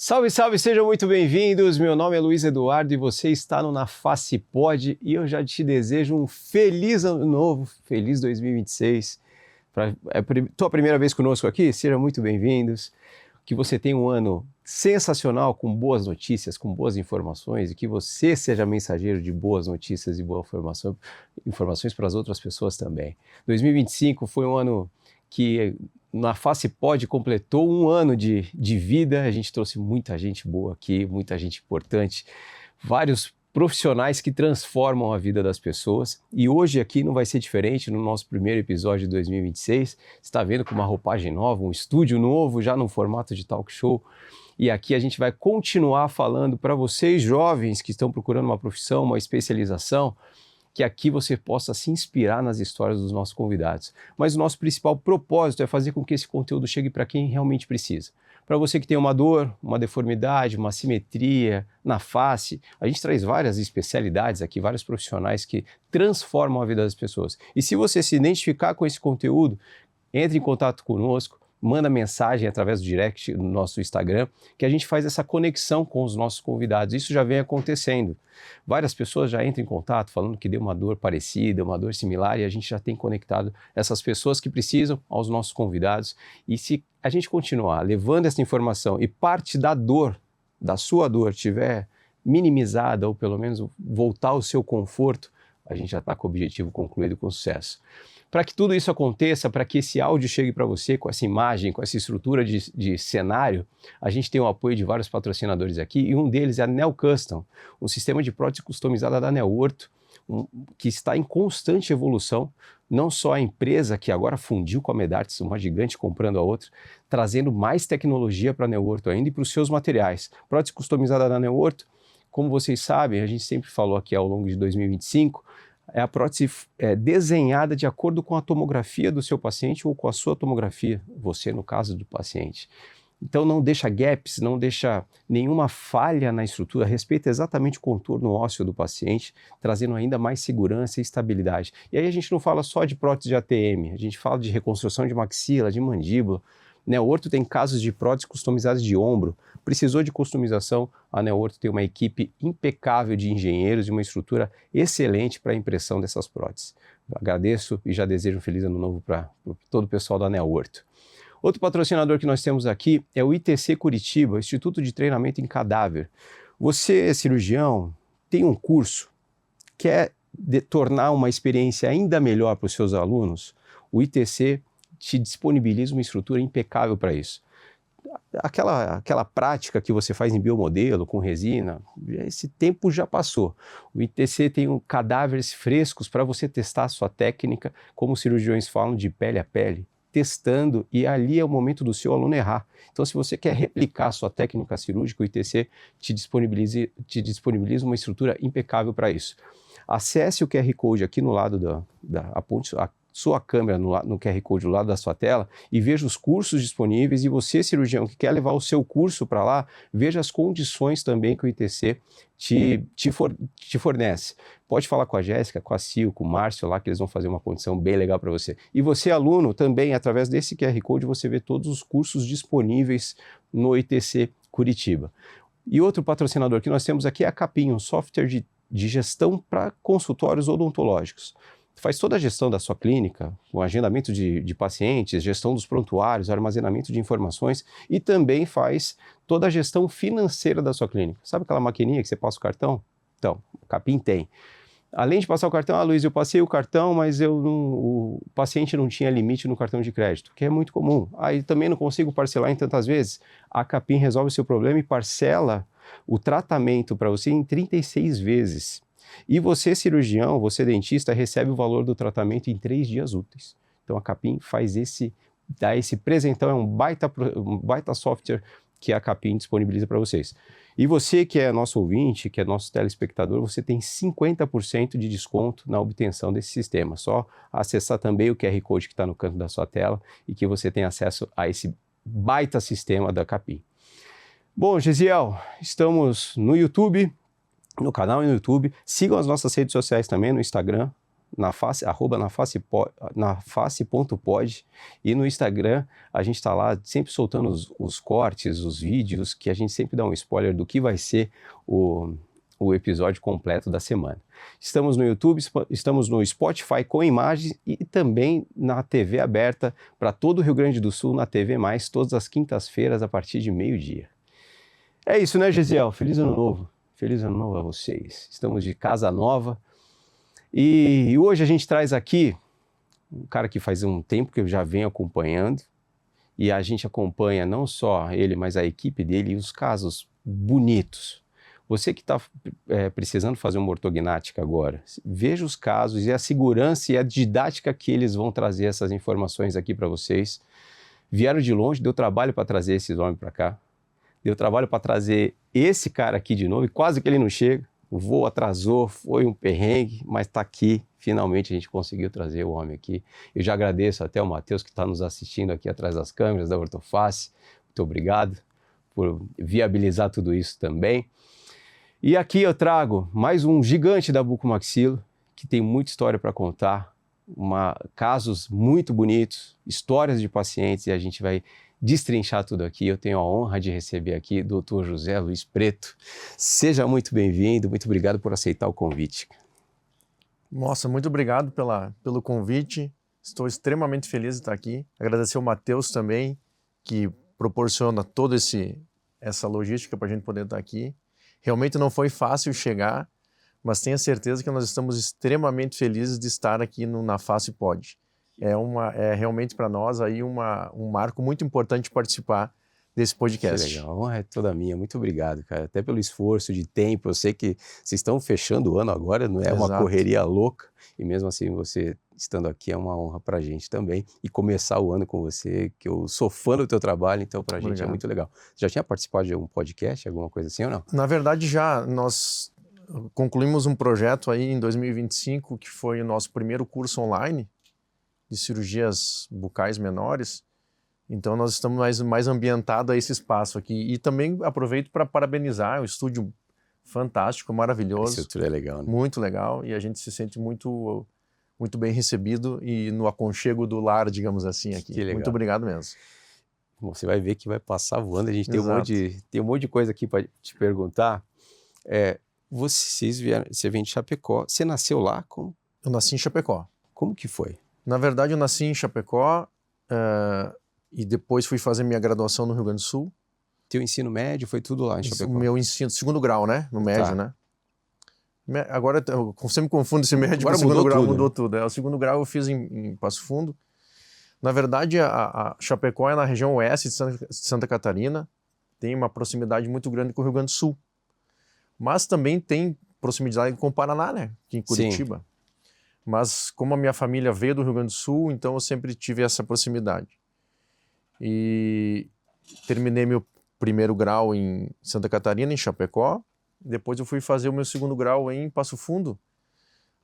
Salve, salve, sejam muito bem-vindos. Meu nome é Luiz Eduardo e você está no Na Face Pod e eu já te desejo um feliz ano novo, feliz 2026. É a tua primeira vez conosco aqui? Sejam muito bem-vindos. Que você tenha um ano sensacional, com boas notícias, com boas informações e que você seja mensageiro de boas notícias e boas informações para as outras pessoas também. 2025 foi um ano que Na Face Pod completou um ano de vida. A gente trouxe muita gente boa aqui, muita gente importante, vários profissionais que transformam a vida das pessoas. E hoje aqui não vai ser diferente. No nosso primeiro episódio de 2026, você está vendo com uma roupagem nova, um estúdio novo, já no formato de talk show. E aqui a gente vai continuar falando para vocês jovens que estão procurando uma profissão, uma especialização, que aqui você possa se inspirar nas histórias dos nossos convidados. Mas o nosso principal propósito é fazer com que esse conteúdo chegue para quem realmente precisa. Para você que tem uma dor, uma deformidade, uma assimetria na face, a gente traz várias especialidades aqui, vários profissionais que transformam a vida das pessoas. E se você se identificar com esse conteúdo, entre em contato conosco, manda mensagem através do direct no nosso Instagram, que a gente faz essa conexão com os nossos convidados. Isso já vem acontecendo. Várias pessoas já entram em contato falando que deu uma dor parecida, uma dor similar, e a gente já tem conectado essas pessoas que precisam aos nossos convidados. E se a gente continuar levando essa informação e parte da dor, da sua dor, tiver minimizada ou pelo menos voltar ao seu conforto, a gente já está com o objetivo concluído com sucesso. Para que tudo isso aconteça, para que esse áudio chegue para você com essa imagem, com essa estrutura de cenário, a gente tem o apoio de vários patrocinadores aqui e um deles é a Neo Custom, um sistema de prótese customizada da Neo Ortho, que está em constante evolução, não só a empresa que agora fundiu com a Medartis, uma gigante comprando a outra, trazendo mais tecnologia para a Neo Ortho ainda e para os seus materiais. Prótese customizada da Neo Ortho, como vocês sabem, a gente sempre falou aqui ao longo de 2025, é a prótese desenhada de acordo com a tomografia do seu paciente ou com a sua tomografia, você no caso do paciente. Então não deixa gaps, não deixa nenhuma falha na estrutura, respeita exatamente o contorno ósseo do paciente, trazendo ainda mais segurança e estabilidade. E aí a gente não fala só de prótese de ATM, a gente fala de reconstrução de maxila, de mandíbula. Neo Ortho tem casos de próteses customizadas de ombro. Precisou de customização, a Neo Ortho tem uma equipe impecável de engenheiros e uma estrutura excelente para a impressão dessas próteses. Eu agradeço e já desejo um feliz ano novo para todo o pessoal da Neo Ortho. Outro patrocinador que nós temos aqui é o ITC Curitiba, Instituto de Treinamento em Cadáver. Você, cirurgião, tem um curso, quer tornar uma experiência ainda melhor para os seus alunos? O ITC te disponibiliza uma estrutura impecável para isso. Aquela prática que você faz em biomodelo, com resina, esse tempo já passou. O ITC tem cadáveres frescos para você testar a sua técnica, como os cirurgiões falam, de pele a pele, testando, e ali é o momento do seu aluno errar. Então, se você quer replicar a sua técnica cirúrgica, o ITC te disponibiliza uma estrutura impecável para isso. Acesse o QR Code aqui no lado aponte a sua câmera no QR Code do lado da sua tela e veja os cursos disponíveis, e você, cirurgião, que quer levar o seu curso para lá, veja as condições também que o ITC te fornece. Pode falar com a Jéssica, com a Sil, com o Márcio lá, que eles vão fazer uma condição bem legal para você. E você, aluno, também, através desse QR Code, você vê todos os cursos disponíveis no ITC Curitiba. E outro patrocinador que nós temos aqui é a Capim, um software de gestão para consultórios odontológicos. Faz toda a gestão da sua clínica, o agendamento de pacientes, gestão dos prontuários, armazenamento de informações, e também faz toda a gestão financeira da sua clínica. Sabe aquela maquininha que você passa o cartão? Então, o Capim tem. Além de passar o cartão, Luiz, eu passei o cartão, mas o paciente não tinha limite no cartão de crédito, que é muito comum. Aí também não consigo parcelar em tantas vezes. A Capim resolve o seu problema e parcela o tratamento para você em 36 vezes. E você, cirurgião, você dentista, recebe o valor do tratamento em 3 dias úteis. Então a Capim dá esse presentão, é um baita software que a Capim disponibiliza para vocês. E você que é nosso ouvinte, que é nosso telespectador, você tem 50% de desconto na obtenção desse sistema. Só acessar também o QR Code que está no canto da sua tela e que você tem acesso a esse baita sistema da Capim. Bom, Gesiel, estamos no YouTube, no canal no YouTube. Sigam as nossas redes sociais também, no Instagram, @naface.pod, e no Instagram a gente está lá sempre soltando os cortes, os vídeos, que a gente sempre dá um spoiler do que vai ser o episódio completo da semana. Estamos no YouTube, estamos no Spotify com imagens e também na TV aberta para todo o Rio Grande do Sul, na TV+, todas as quintas-feiras a partir de meio-dia. É isso, né, Gesiel? Feliz Ano Novo. Feliz Ano Novo a vocês. Estamos de casa nova. E hoje a gente traz aqui um cara que faz um tempo que eu já venho acompanhando, e a gente acompanha não só ele, mas a equipe dele e os casos bonitos. Você que está precisando fazer uma ortognática agora, veja os casos e a segurança e a didática que eles vão trazer essas informações aqui para vocês. Vieram de longe, deu trabalho para trazer esses homens para cá, deu trabalho para trazer esse cara aqui de novo, e quase que ele não chega. O voo atrasou, foi um perrengue, mas está aqui. Finalmente a gente conseguiu trazer o homem aqui. Eu já agradeço até o Matheus que está nos assistindo aqui atrás das câmeras da Ortoface. Muito obrigado por viabilizar tudo isso também. E aqui eu trago mais um gigante da bucomaxilo, que tem muita história para contar, casos muito bonitos, histórias de pacientes, e a gente vai destrinchar tudo aqui. Eu tenho a honra de receber aqui o Dr. José Luiz Preto. Seja muito bem-vindo, muito obrigado por aceitar o convite. Nossa, muito obrigado pelo convite. Estou extremamente feliz de estar aqui. Agradecer ao Matheus também, que proporciona toda essa logística para a gente poder estar aqui. Realmente não foi fácil chegar, mas tenha certeza que nós estamos extremamente felizes de estar aqui na Face Pod. É realmente para nós aí um marco muito importante participar desse podcast. Que legal, a honra é toda minha, muito obrigado, cara, até pelo esforço de tempo. Eu sei que vocês estão fechando o ano agora, não é? Exato. Uma correria louca, e mesmo assim você estando aqui é uma honra pra gente também, e começar o ano com você, que eu sou fã do teu trabalho, então pra gente é muito legal. Você já tinha participado de algum podcast, alguma coisa assim ou não? Na verdade já, nós concluímos um projeto aí em 2025, que foi o nosso primeiro curso online de cirurgias bucais menores. Então nós estamos mais ambientados a esse espaço aqui. E também aproveito para parabenizar o estúdio fantástico, maravilhoso. Isso tudo é legal, né? Muito legal, e a gente se sente muito bem recebido e no aconchego do lar, digamos assim, aqui. Que legal. Muito obrigado mesmo. Bom, você vai ver que vai passar voando. A gente tem um monte de coisa aqui para te perguntar. Você vem de Chapecó. Você nasceu lá? Como? Eu nasci em Chapecó. Como que foi? Na verdade, eu nasci em Chapecó e depois fui fazer minha graduação no Rio Grande do Sul. Teu ensino médio foi tudo lá em Chapecó? Meu ensino, segundo grau, né? No médio, né? Agora, eu sempre confundo esse médio com o segundo grau, mudou tudo. O segundo grau eu fiz em Passo Fundo. Na verdade, a Chapecó é na região oeste de Santa Catarina, tem uma proximidade muito grande com o Rio Grande do Sul. Mas também tem proximidade com o Paraná, né? Aqui em Curitiba. Sim. Mas como a minha família veio do Rio Grande do Sul, então eu sempre tive essa proximidade. E terminei meu primeiro grau em Santa Catarina, em Chapecó. Depois eu fui fazer o meu segundo grau em Passo Fundo,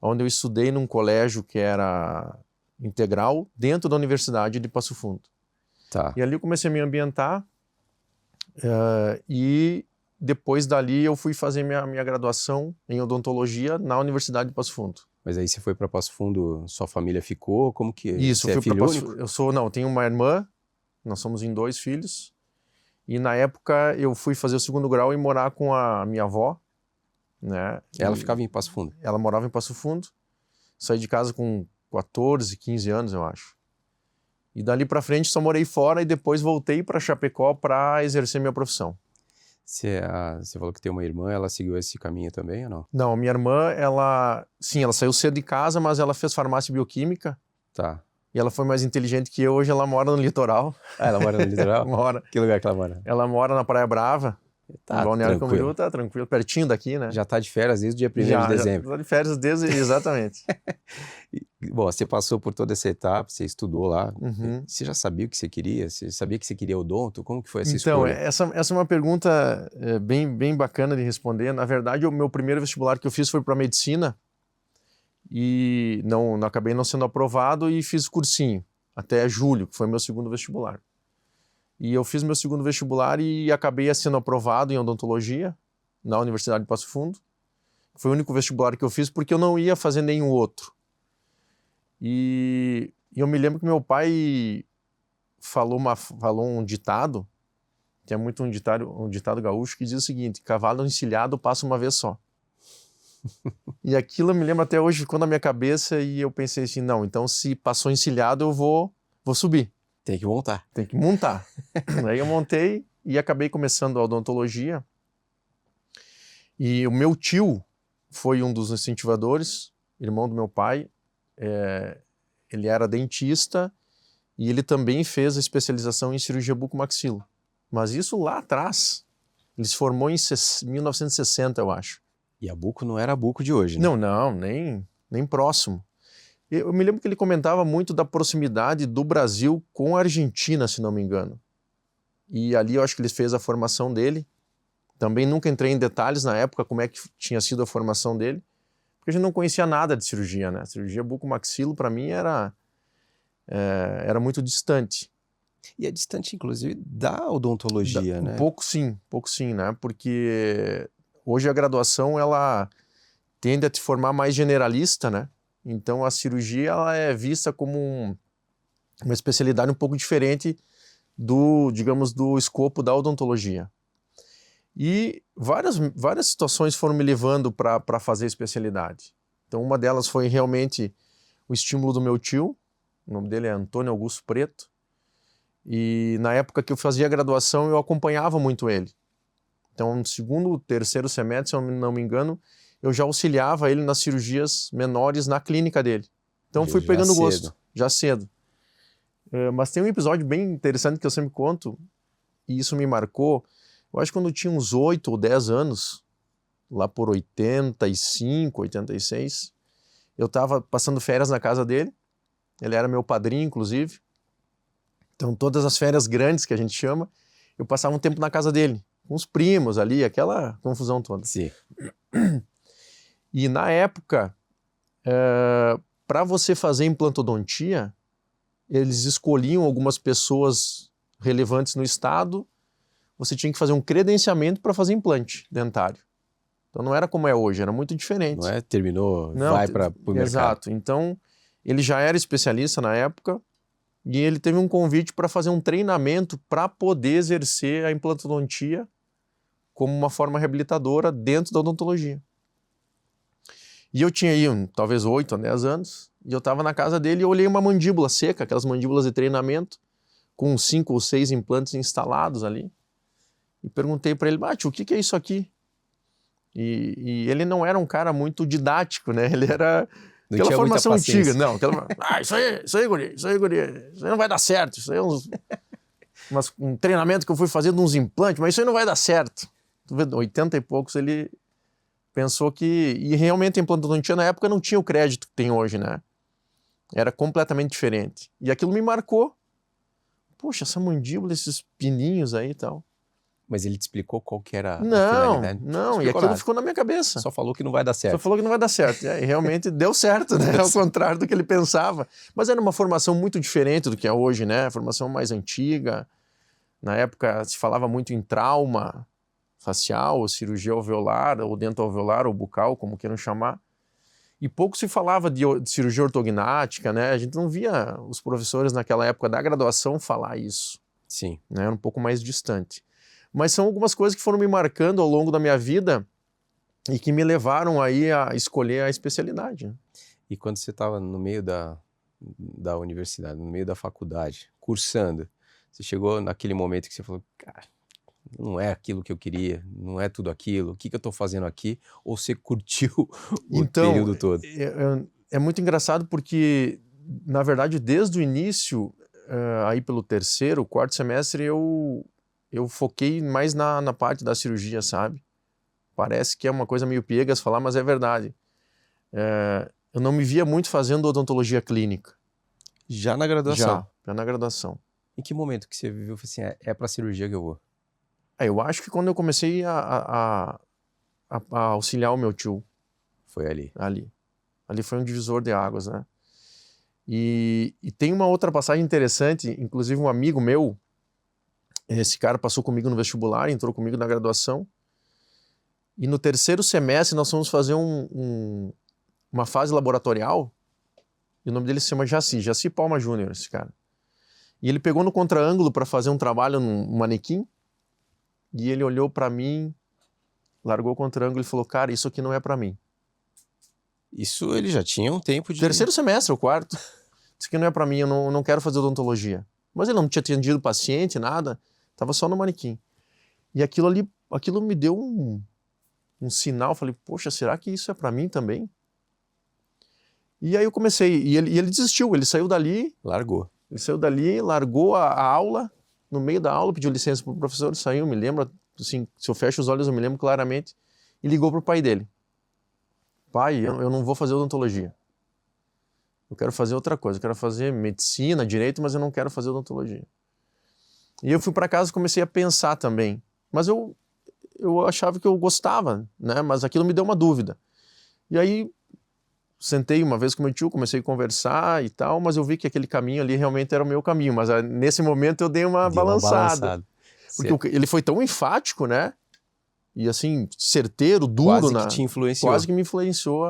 onde eu estudei num colégio que era integral dentro da Universidade de Passo Fundo. Tá. E ali eu comecei a me ambientar e depois dali eu fui fazer minha graduação em odontologia na Universidade de Passo Fundo. Mas aí você foi para Passo Fundo, sua família ficou? Como que Isso, você eu fui filho único? Eu tenho uma irmã, nós somos em 2 filhos. E na época eu fui fazer o segundo grau e morar com a minha avó, né? Ela ficava em Passo Fundo? Ela morava em Passo Fundo. Saí de casa com 14, 15 anos, eu acho. E dali para frente só morei fora e depois voltei para Chapecó para exercer minha profissão. Você falou que tem uma irmã, ela seguiu esse caminho também ou não? Não, minha irmã, ela saiu cedo de casa, mas ela fez farmácia bioquímica. Tá. E ela foi mais inteligente que eu, hoje ela mora no litoral. Ah, ela mora no litoral? Mora. Que lugar que ela mora? Ela mora na Praia Brava. Tá, Balneário Camboriú, tá tranquilo, pertinho daqui, né? Já tá de férias desde o dia 1º de dezembro. Já tá de férias desde, exatamente. Bom, você passou por toda essa etapa, você estudou lá. Uhum. Você já sabia o que você queria? Você sabia que você queria odonto? Como que foi essa escolha? Então, essa é uma pergunta bem bacana de responder. Na verdade, o meu primeiro vestibular que eu fiz foi para medicina e não acabei não sendo aprovado e fiz cursinho até julho, que foi meu segundo vestibular. E eu fiz meu segundo vestibular e acabei sendo aprovado em odontologia na Universidade de Passo Fundo. Foi o único vestibular que eu fiz porque eu não ia fazer nenhum outro. E eu me lembro que meu pai falou um ditado, que é muito um ditado gaúcho, que diz o seguinte: cavalo encilhado passa uma vez só. E aquilo eu me lembro até hoje, ficou na minha cabeça, e eu pensei assim, não, então se passou encilhado eu vou subir. Tem que montar. Tem que montar. Aí eu montei e acabei começando a odontologia. E o meu tio foi um dos incentivadores, irmão do meu pai. Ele era dentista e ele também fez a especialização em cirurgia bucomaxilo. Mas isso lá atrás. Ele se formou em 1960, eu acho. E a buco não era a buco de hoje, né? Não, nem próximo. Eu me lembro que ele comentava muito da proximidade do Brasil com a Argentina, se não me engano. E ali eu acho que ele fez a formação dele. Também nunca entrei em detalhes na época como é que tinha sido a formação dele, porque a gente não conhecia nada de cirurgia, né? Cirurgia bucomaxilo, para mim, era muito distante. E é distante, inclusive, da odontologia, né? Pouco sim, né? Porque hoje a graduação, ela tende a te formar mais generalista, né? Então a cirurgia, ela é vista como uma especialidade um pouco diferente digamos, do escopo da odontologia. E várias situações foram me levando para fazer especialidade. Então uma delas foi realmente o estímulo do meu tio, o nome dele é Antônio Augusto Preto, e na época que eu fazia a graduação eu acompanhava muito ele. Então no segundo, terceiro semestre, se eu não me engano, eu já auxiliava ele nas cirurgias menores na clínica dele. Então fui pegando gosto, já cedo. Mas tem um episódio bem interessante que eu sempre conto, e isso me marcou. Eu acho que quando eu tinha uns 8 ou 10 anos, lá por 85, 86, eu estava passando férias na casa dele. Ele era meu padrinho, inclusive. Então todas as férias grandes, que a gente chama, eu passava um tempo na casa dele, com os primos ali, aquela confusão toda. Sim. E na época, para você fazer implantodontia, eles escolhiam algumas pessoas relevantes no estado. Você tinha que fazer um credenciamento para fazer implante dentário. Então não era como é hoje, era muito diferente. Não é? Terminou, não, vai para o mercado. Exato. Então ele já era especialista na época e ele teve um convite para fazer um treinamento para poder exercer a implantodontia como uma forma reabilitadora dentro da odontologia. E eu tinha aí talvez 8 a 10 anos, e eu estava na casa dele e eu olhei uma mandíbula seca, aquelas mandíbulas de treinamento, com 5 ou 6 implantes instalados ali. E perguntei para ele, tio, o que é isso aqui? E ele não era um cara muito didático, né? Ele era aquela formação antiga. Não, isso aí, guri, isso aí não vai dar certo. Isso aí é um treinamento que eu fui fazer de uns implantes, mas isso aí não vai dar certo. 80 e poucos, ele pensou que... E realmente a implantodontia na época não tinha o crédito que tem hoje, né? Era completamente diferente. E aquilo me marcou. Poxa, essa mandíbula, esses pininhos aí e tal. Mas ele te explicou qual que era a finalidade? Não, e aquilo ficou na minha cabeça. Só falou que não vai dar certo. Só falou que não vai dar certo. E realmente deu certo, né? Ao contrário do que ele pensava. Mas era uma formação muito diferente do que é hoje, né? Formação mais antiga. Na época se falava muito em trauma facial, ou cirurgia alveolar, ou dentoalveolar, ou bucal, como queiram chamar. E pouco se falava de cirurgia ortognática, né? A gente não via os professores naquela época da graduação falar isso. Sim. Né? Era um pouco mais distante. Mas são algumas coisas que foram me marcando ao longo da minha vida e que me levaram aí a escolher a especialidade. Né? E quando você estava no meio da universidade, no meio da faculdade, cursando, você chegou naquele momento que você falou, cara, não é aquilo que eu queria, não é tudo aquilo, o que eu estou fazendo aqui? Ou você curtiu o período todo? É muito engraçado porque, na verdade, desde o início, aí pelo terceiro, quarto semestre, eu foquei mais na parte da cirurgia, sabe? Parece que é uma coisa meio piegas falar, mas é verdade. Eu não me via muito fazendo odontologia clínica. Já na graduação? Já na graduação. Em que momento que você viu assim, é para cirurgia que eu vou? Eu acho que quando eu comecei a auxiliar o meu tio. Foi ali? Ali foi um divisor de águas, né? E tem uma outra passagem interessante, inclusive um amigo meu, esse cara passou comigo no vestibular, entrou comigo na graduação, e no terceiro semestre nós fomos fazer uma fase laboratorial, E o nome dele se chama Jaci Palma Júnior, esse cara. E ele pegou no contra-ângulo para fazer um trabalho num manequim, e ele olhou para mim, largou o contra-ângulo e falou, cara, isso aqui não é para mim. Isso ele já tinha um tempo de... Terceiro semestre, ou quarto. Isso aqui não é para mim, eu não quero fazer odontologia. Mas ele não tinha atendido paciente, nada, tava só no manequim. E aquilo me deu um sinal, falei, poxa, será que isso é para mim também? E aí eu comecei, e ele desistiu, ele saiu dali... Largou. Ele saiu dali, largou a aula, no meio da aula, pediu licença pro professor, saiu, me lembro, assim, se eu fecho os olhos eu me lembro claramente, e ligou pro pai dele. Pai, eu não vou fazer odontologia. Eu quero fazer outra coisa, eu quero fazer medicina, direito, mas eu não quero fazer odontologia. E eu fui para casa e comecei a pensar também. Mas eu achava que eu gostava, né? Mas aquilo me deu uma dúvida. E aí, sentei uma vez com meu tio, comecei a conversar e tal, mas eu vi que aquele caminho ali realmente era o meu caminho. Mas nesse momento eu dei uma balançada. Porque ele foi tão enfático, né? E assim, certeiro, duro. Quase que te influenciou. Quase que me influenciou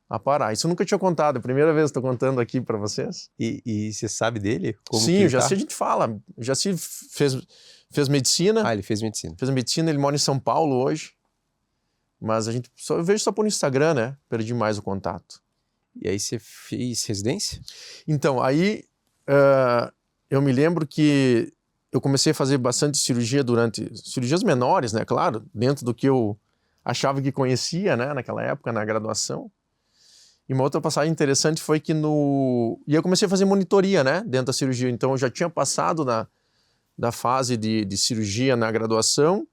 a parar. Isso eu nunca tinha contado, é a primeira vez que estou contando aqui para vocês. E você sabe dele? Como Sim, o Jaci a gente fala. O Jaci fez medicina. Ah, ele fez medicina. Fez medicina, ele mora em São Paulo hoje. Mas eu vejo só por Instagram, né? Perdi mais o contato. E aí você fez residência? Então, aí eu me lembro que eu comecei a fazer bastante cirurgia cirurgias menores, né? Claro, dentro do que eu achava que conhecia, né? Naquela época, na graduação. E uma outra passagem interessante foi que E eu comecei a fazer monitoria, né? Dentro da cirurgia. Então, eu já tinha passado da fase de cirurgia na graduação,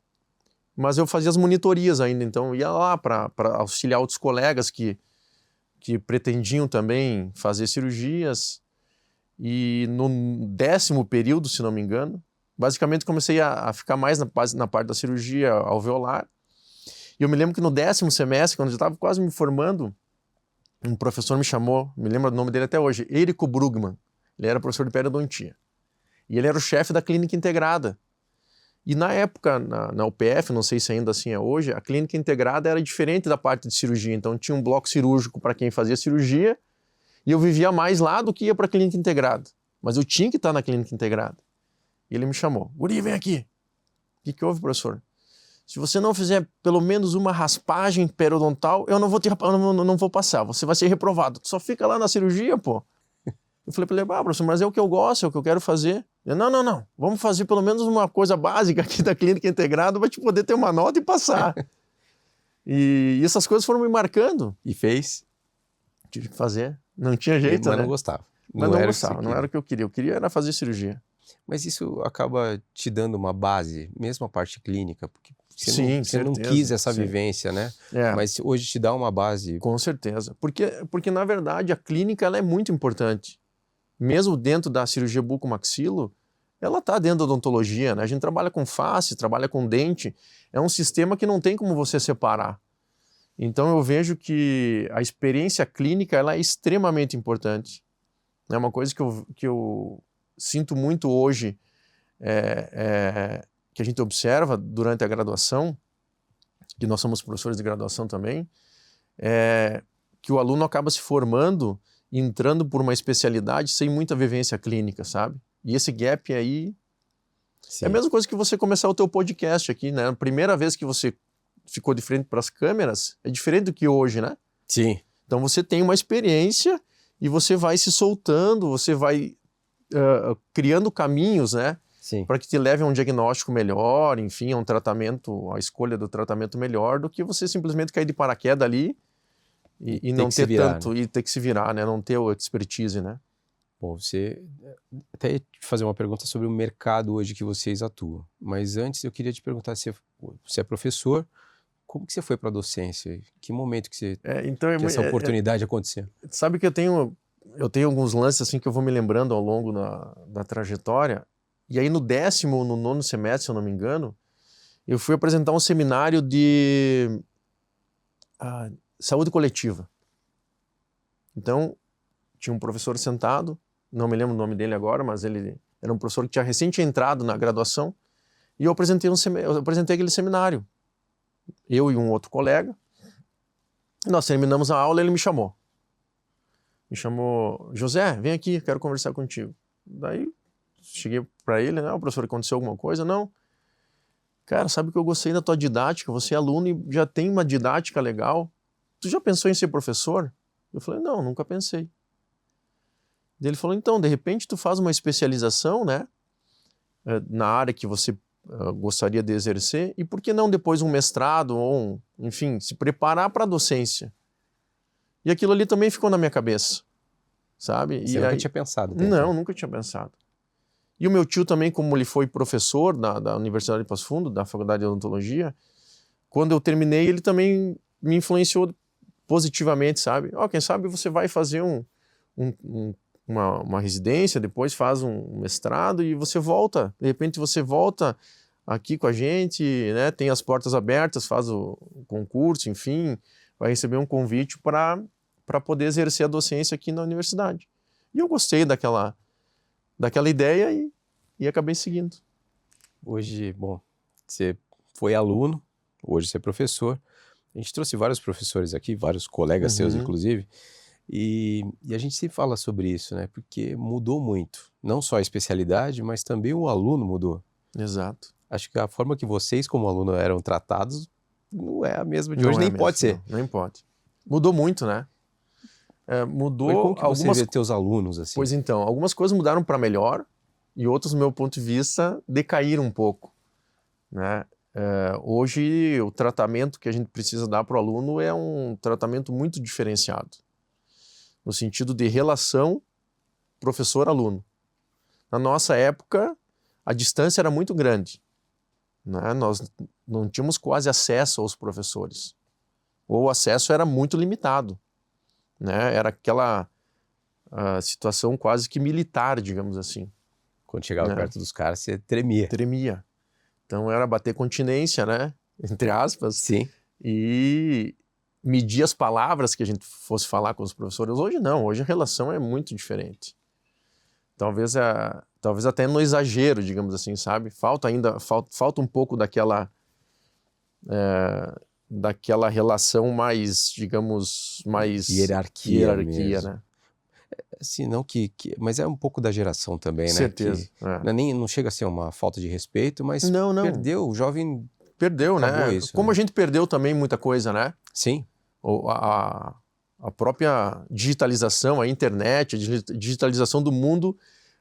mas eu fazia as monitorias ainda. Então, eu ia lá para auxiliar outros colegas que pretendiam também fazer cirurgias. E no 10º período, se não me engano, basicamente comecei a ficar mais na parte da cirurgia alveolar. E eu me lembro que no 10º semestre, quando eu estava quase me formando, um professor me chamou, me lembro do nome dele até hoje, Érico Brugman. Ele era professor de periodontia. E ele era o chefe da clínica integrada. E na época, na UPF, não sei se ainda assim é hoje, a clínica integrada era diferente da parte de cirurgia. Então tinha um bloco cirúrgico para quem fazia cirurgia, e eu vivia mais lá do que ia para a clínica integrada. Mas eu tinha que estar na clínica integrada. E ele me chamou. Guri, vem aqui. O que houve, professor? Se você não fizer pelo menos uma raspagem periodontal, eu não vou passar. Você vai ser reprovado. Tu só fica lá na cirurgia, pô. Eu falei para ele, professor, mas é o que eu gosto, é o que eu quero fazer. Ele, não. Vamos fazer pelo menos uma coisa básica aqui da clínica integrada para te poder ter uma nota e passar. E essas coisas foram me marcando. E fez? Tive que fazer. Não tinha jeito, mas né? não gostava. Mas não gostava, não era o que eu queria. Eu queria era fazer cirurgia. Mas isso acaba te dando uma base, mesmo a parte clínica, porque você não quis essa vivência, né? Mas hoje te dá uma base. Com certeza. Porque na verdade, a clínica ela é muito importante. Mesmo dentro da cirurgia bucomaxilo, ela está dentro da odontologia, né? A gente trabalha com face, trabalha com dente. É um sistema que não tem como você separar. Então eu vejo que a experiência clínica ela é extremamente importante. É uma coisa que eu sinto muito hoje, que a gente observa durante a graduação, que nós somos professores de graduação também, que o aluno acaba se formando e entrando por uma especialidade sem muita vivência clínica, sabe? E esse gap aí é a mesma coisa que você começar o teu podcast aqui, né? A primeira vez que você ficou de frente para as câmeras é diferente do que hoje, né? Sim. Então você tem uma experiência e você vai se soltando, você vai criando caminhos, né? Para que te leve a um diagnóstico melhor, enfim, a um tratamento, a escolha do tratamento melhor, do que você simplesmente cair de paraquedas ali e não ter tanto, e ter que se virar, né? Não ter o expertise, né? Bom, até te fazer uma pergunta sobre o mercado hoje que vocês atuam. Mas antes eu queria te perguntar se você é professor, como que você foi para a docência? Que momento que que essa oportunidade aconteceu? Sabe que eu tenho alguns lances assim que eu vou me lembrando ao longo da trajetória. E aí no 10º ou no 9º semestre, se eu não me engano, eu fui apresentar um seminário de saúde coletiva. Então, tinha um professor sentado, não me lembro o nome dele agora, mas ele era um professor que tinha recente entrado na graduação, e eu apresentei aquele seminário. Eu e um outro colega, nós terminamos a aula e ele me chamou. me chamou, José, vem aqui, quero conversar contigo. Daí cheguei para ele, né, professor, aconteceu alguma coisa? Não. Cara, sabe que eu gostei da tua didática, você é aluno e já tem uma didática legal. Tu já pensou em ser professor? Eu falei, não, nunca pensei. Daí ele falou, então, de repente tu faz uma especialização, né, na área que você gostaria de exercer, e por que não depois um mestrado ou, enfim, se preparar para a docência? E aquilo ali também ficou na minha cabeça, sabe? Você nunca tinha pensado? Não, nunca tinha pensado. E o meu tio também, como ele foi professor da Universidade de Passo Fundo, da Faculdade de Odontologia, quando eu terminei, ele também me influenciou positivamente, sabe? Quem sabe você vai fazer uma residência, depois faz um mestrado e você volta. De repente você volta aqui com a gente, né? Tem as portas abertas, faz o concurso, enfim, vai receber um convite para poder exercer a docência aqui na universidade. E eu gostei daquela ideia e acabei seguindo. Hoje, bom, você foi aluno, hoje você é professor. A gente trouxe vários professores aqui, vários colegas seus, inclusive, e a gente sempre fala sobre isso, né? Porque mudou muito. Não só a especialidade, mas também o aluno mudou. Exato. Acho que a forma que vocês, como aluno, eram tratados não é a mesma de hoje, nem pode ser. Nem pode. Mudou muito, né? Mudou. Mas como que você vê teus alunos assim? Pois então, algumas coisas mudaram para melhor e outras, do meu ponto de vista, decaíram um pouco, né? Hoje, o tratamento que a gente precisa dar para o aluno é um tratamento muito diferenciado, no sentido de relação professor-aluno. Na nossa época, a distância era muito grande, né? Nós não tínhamos quase acesso aos professores, ou o acesso era muito limitado, né? Era aquela situação quase que militar, digamos assim. Quando chegava perto dos caras, você tremia. Tremia. Então era bater continência, né? Entre aspas. Sim. E medir as palavras que a gente fosse falar com os professores. Hoje não, hoje a relação é muito diferente. Talvez até no exagero, digamos assim, sabe? Falta um pouco daquela relação mais, digamos, mais hierarquia mesmo. Né? Assim, não mas é um pouco da geração também, né? Certeza. Não chega a ser uma falta de respeito, mas não. Perdeu, o jovem perdeu, né? Isso, como né? A gente perdeu também muita coisa, né? Sim. A própria digitalização, a internet, a digitalização do mundo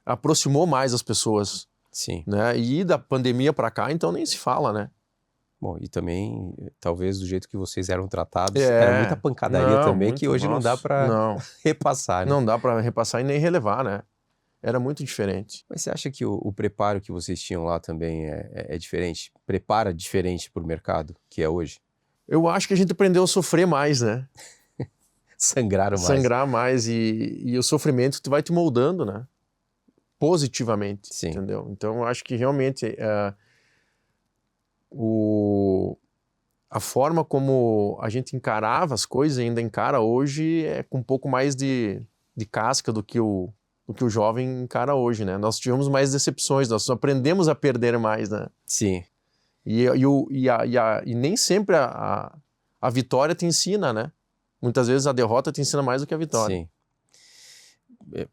aproximou mais as pessoas. Sim. Né? E da pandemia para cá, então nem se fala, né? Bom, e também, talvez do jeito que vocês eram tratados, era muita pancadaria também, que hoje não dá para repassar, né? Não dá para repassar e nem relevar, né? Era muito diferente. Mas você acha que o preparo que vocês tinham lá também é diferente? Prepara diferente para o mercado que é hoje? Eu acho que a gente aprendeu a sofrer mais, né? Sangrar mais e o sofrimento vai te moldando, né? Positivamente. Sim. Entendeu? Então eu acho que realmente a forma como a gente encarava as coisas, ainda encara hoje, é com um pouco mais de casca do que o jovem encara hoje, né? Nós tivemos mais decepções, nós aprendemos a perder mais, né? Sim. E nem sempre a vitória te ensina, né? Muitas vezes a derrota te ensina mais do que a vitória. Sim.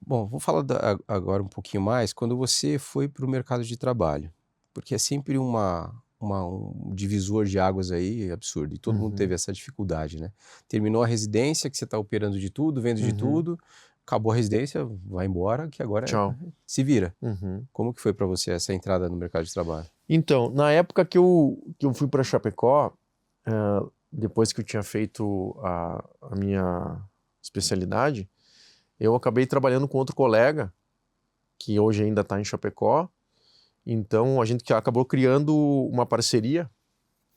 Bom, vou falar agora um pouquinho mais quando você foi para o mercado de trabalho, porque é sempre um divisor de águas aí absurdo, e todo mundo teve essa dificuldade, né? Terminou a residência, que você está operando de tudo, vendo de tudo, acabou a residência, vai embora, que agora se vira. Como que foi para você essa entrada no mercado de trabalho? Então, na época que eu fui para Chapecó, depois que eu tinha feito a minha especialidade, eu acabei trabalhando com outro colega, que hoje ainda está em Chapecó. Então, a gente acabou criando uma parceria,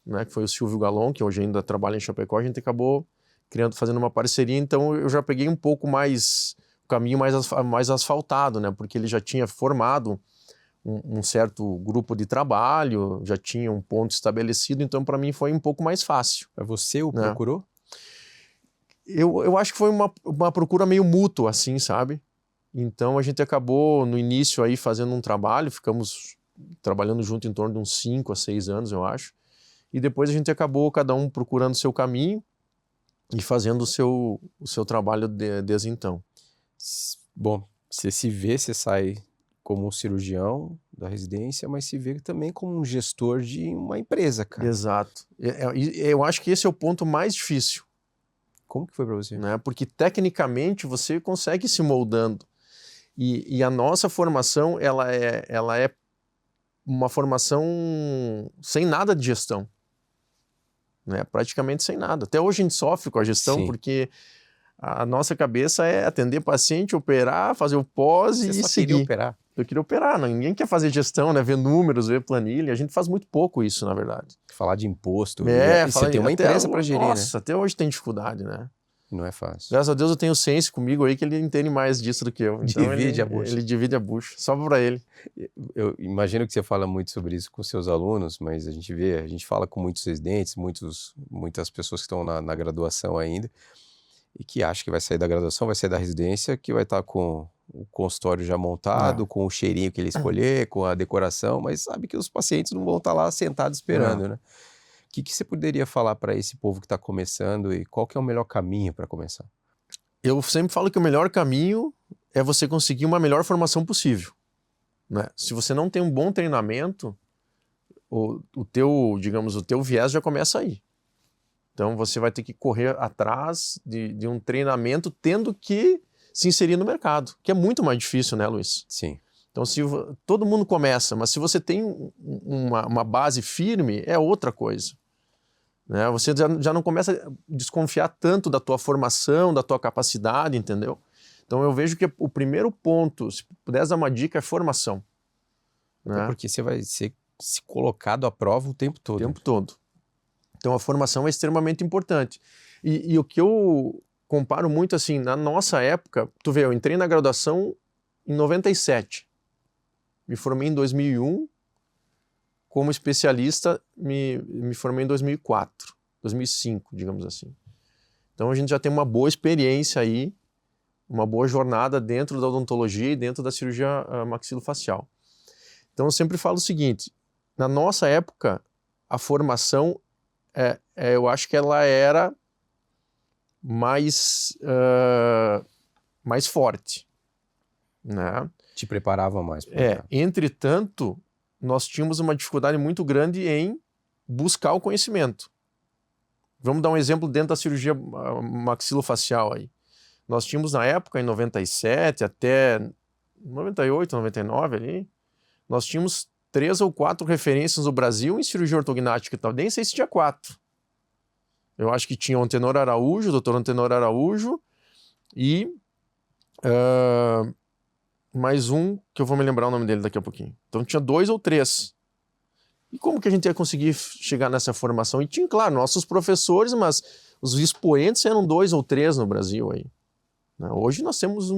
né, que foi o Silvio Galon, que hoje ainda trabalha em Chapecó. A gente acabou fazendo uma parceria, então eu já peguei um pouco mais, o caminho mais asfaltado, né, porque ele já tinha formado um certo grupo de trabalho, já tinha um ponto estabelecido, então para mim foi um pouco mais fácil. Você o procurou? Eu acho que foi uma procura meio mútua, assim, sabe? Então a gente acabou no início aí fazendo um trabalho, ficamos trabalhando junto em torno de uns 5 a 6 anos, eu acho. E depois a gente acabou cada um procurando o seu caminho e fazendo o seu trabalho desde então. Bom, você sai como um cirurgião da residência, mas se vê também como um gestor de uma empresa, cara. Exato. Eu acho que esse é o ponto mais difícil. Como que foi para você? Né? Porque tecnicamente você consegue se moldando. E a nossa formação, ela é uma formação sem nada de gestão. Né? Praticamente sem nada. Até hoje a gente sofre com a gestão, Sim. Porque a nossa cabeça é atender paciente, operar, fazer o pós e Você só seguir. queria operar. Eu queria operar, ninguém quer fazer gestão, né? Ver números, ver planilha. A gente faz muito pouco isso, na verdade. Falar de imposto. E você tem uma empresa para gerir, nossa, até hoje tem dificuldade, né? Não é fácil. Graças a Deus eu tenho o Sense comigo aí, que ele entende mais disso do que eu. Então Divide a bucha. Ele divide a bucha, sobra para ele. Eu imagino que você fala muito sobre isso com seus alunos, mas a gente fala com muitos residentes, muitas pessoas que estão na graduação ainda, e que acham que vai sair da graduação, vai sair da residência, que vai estar com o consultório já montado, com o cheirinho que ele escolher, com a decoração, mas sabe que os pacientes não vão estar lá sentados esperando, né? O que você poderia falar para esse povo que está começando e qual que é o melhor caminho para começar? Eu sempre falo que o melhor caminho é você conseguir uma melhor formação possível. Né? Se você não tem um bom treinamento, o teu viés já começa aí. Então você vai ter que correr atrás de um treinamento tendo que se inserir no mercado, que é muito mais difícil, né, Luiz? Sim. Então todo mundo começa, mas se você tem uma base firme, é outra coisa. Né? Você já não começa a desconfiar tanto da tua formação, da tua capacidade, entendeu? Então eu vejo que o primeiro ponto, se pudesse dar uma dica, é formação. Né? Porque você vai ser colocado à prova o tempo todo. O tempo todo. Então a formação é extremamente importante. E o que eu comparo muito assim, na nossa época, tu vê, eu entrei na graduação em 97. Me formei em 2001. Como especialista, me formei em 2004, 2005, digamos assim. Então a gente já tem uma boa experiência aí, uma boa jornada dentro da odontologia e dentro da cirurgia maxilofacial. Então eu sempre falo o seguinte, na nossa época, a formação, eu acho que ela era mais forte. Né? Te preparava mais. Entretanto, nós tínhamos uma dificuldade muito grande em buscar o conhecimento. Vamos dar um exemplo dentro da cirurgia maxilofacial aí. Nós tínhamos na época, em 97 até 98, 99 ali, nós tínhamos 3 ou 4 referências no Brasil em cirurgia ortognática e tal. Nem sei se tinha 4. Eu acho que tinha o Antenor Araújo, o Dr. Antenor Araújo e mais um, que eu vou me lembrar o nome dele daqui a pouquinho. Então tinha 2 ou 3. E como que a gente ia conseguir chegar nessa formação? E tinha, claro, nossos professores, mas os expoentes eram 2 ou 3 no Brasil aí. Hoje nós temos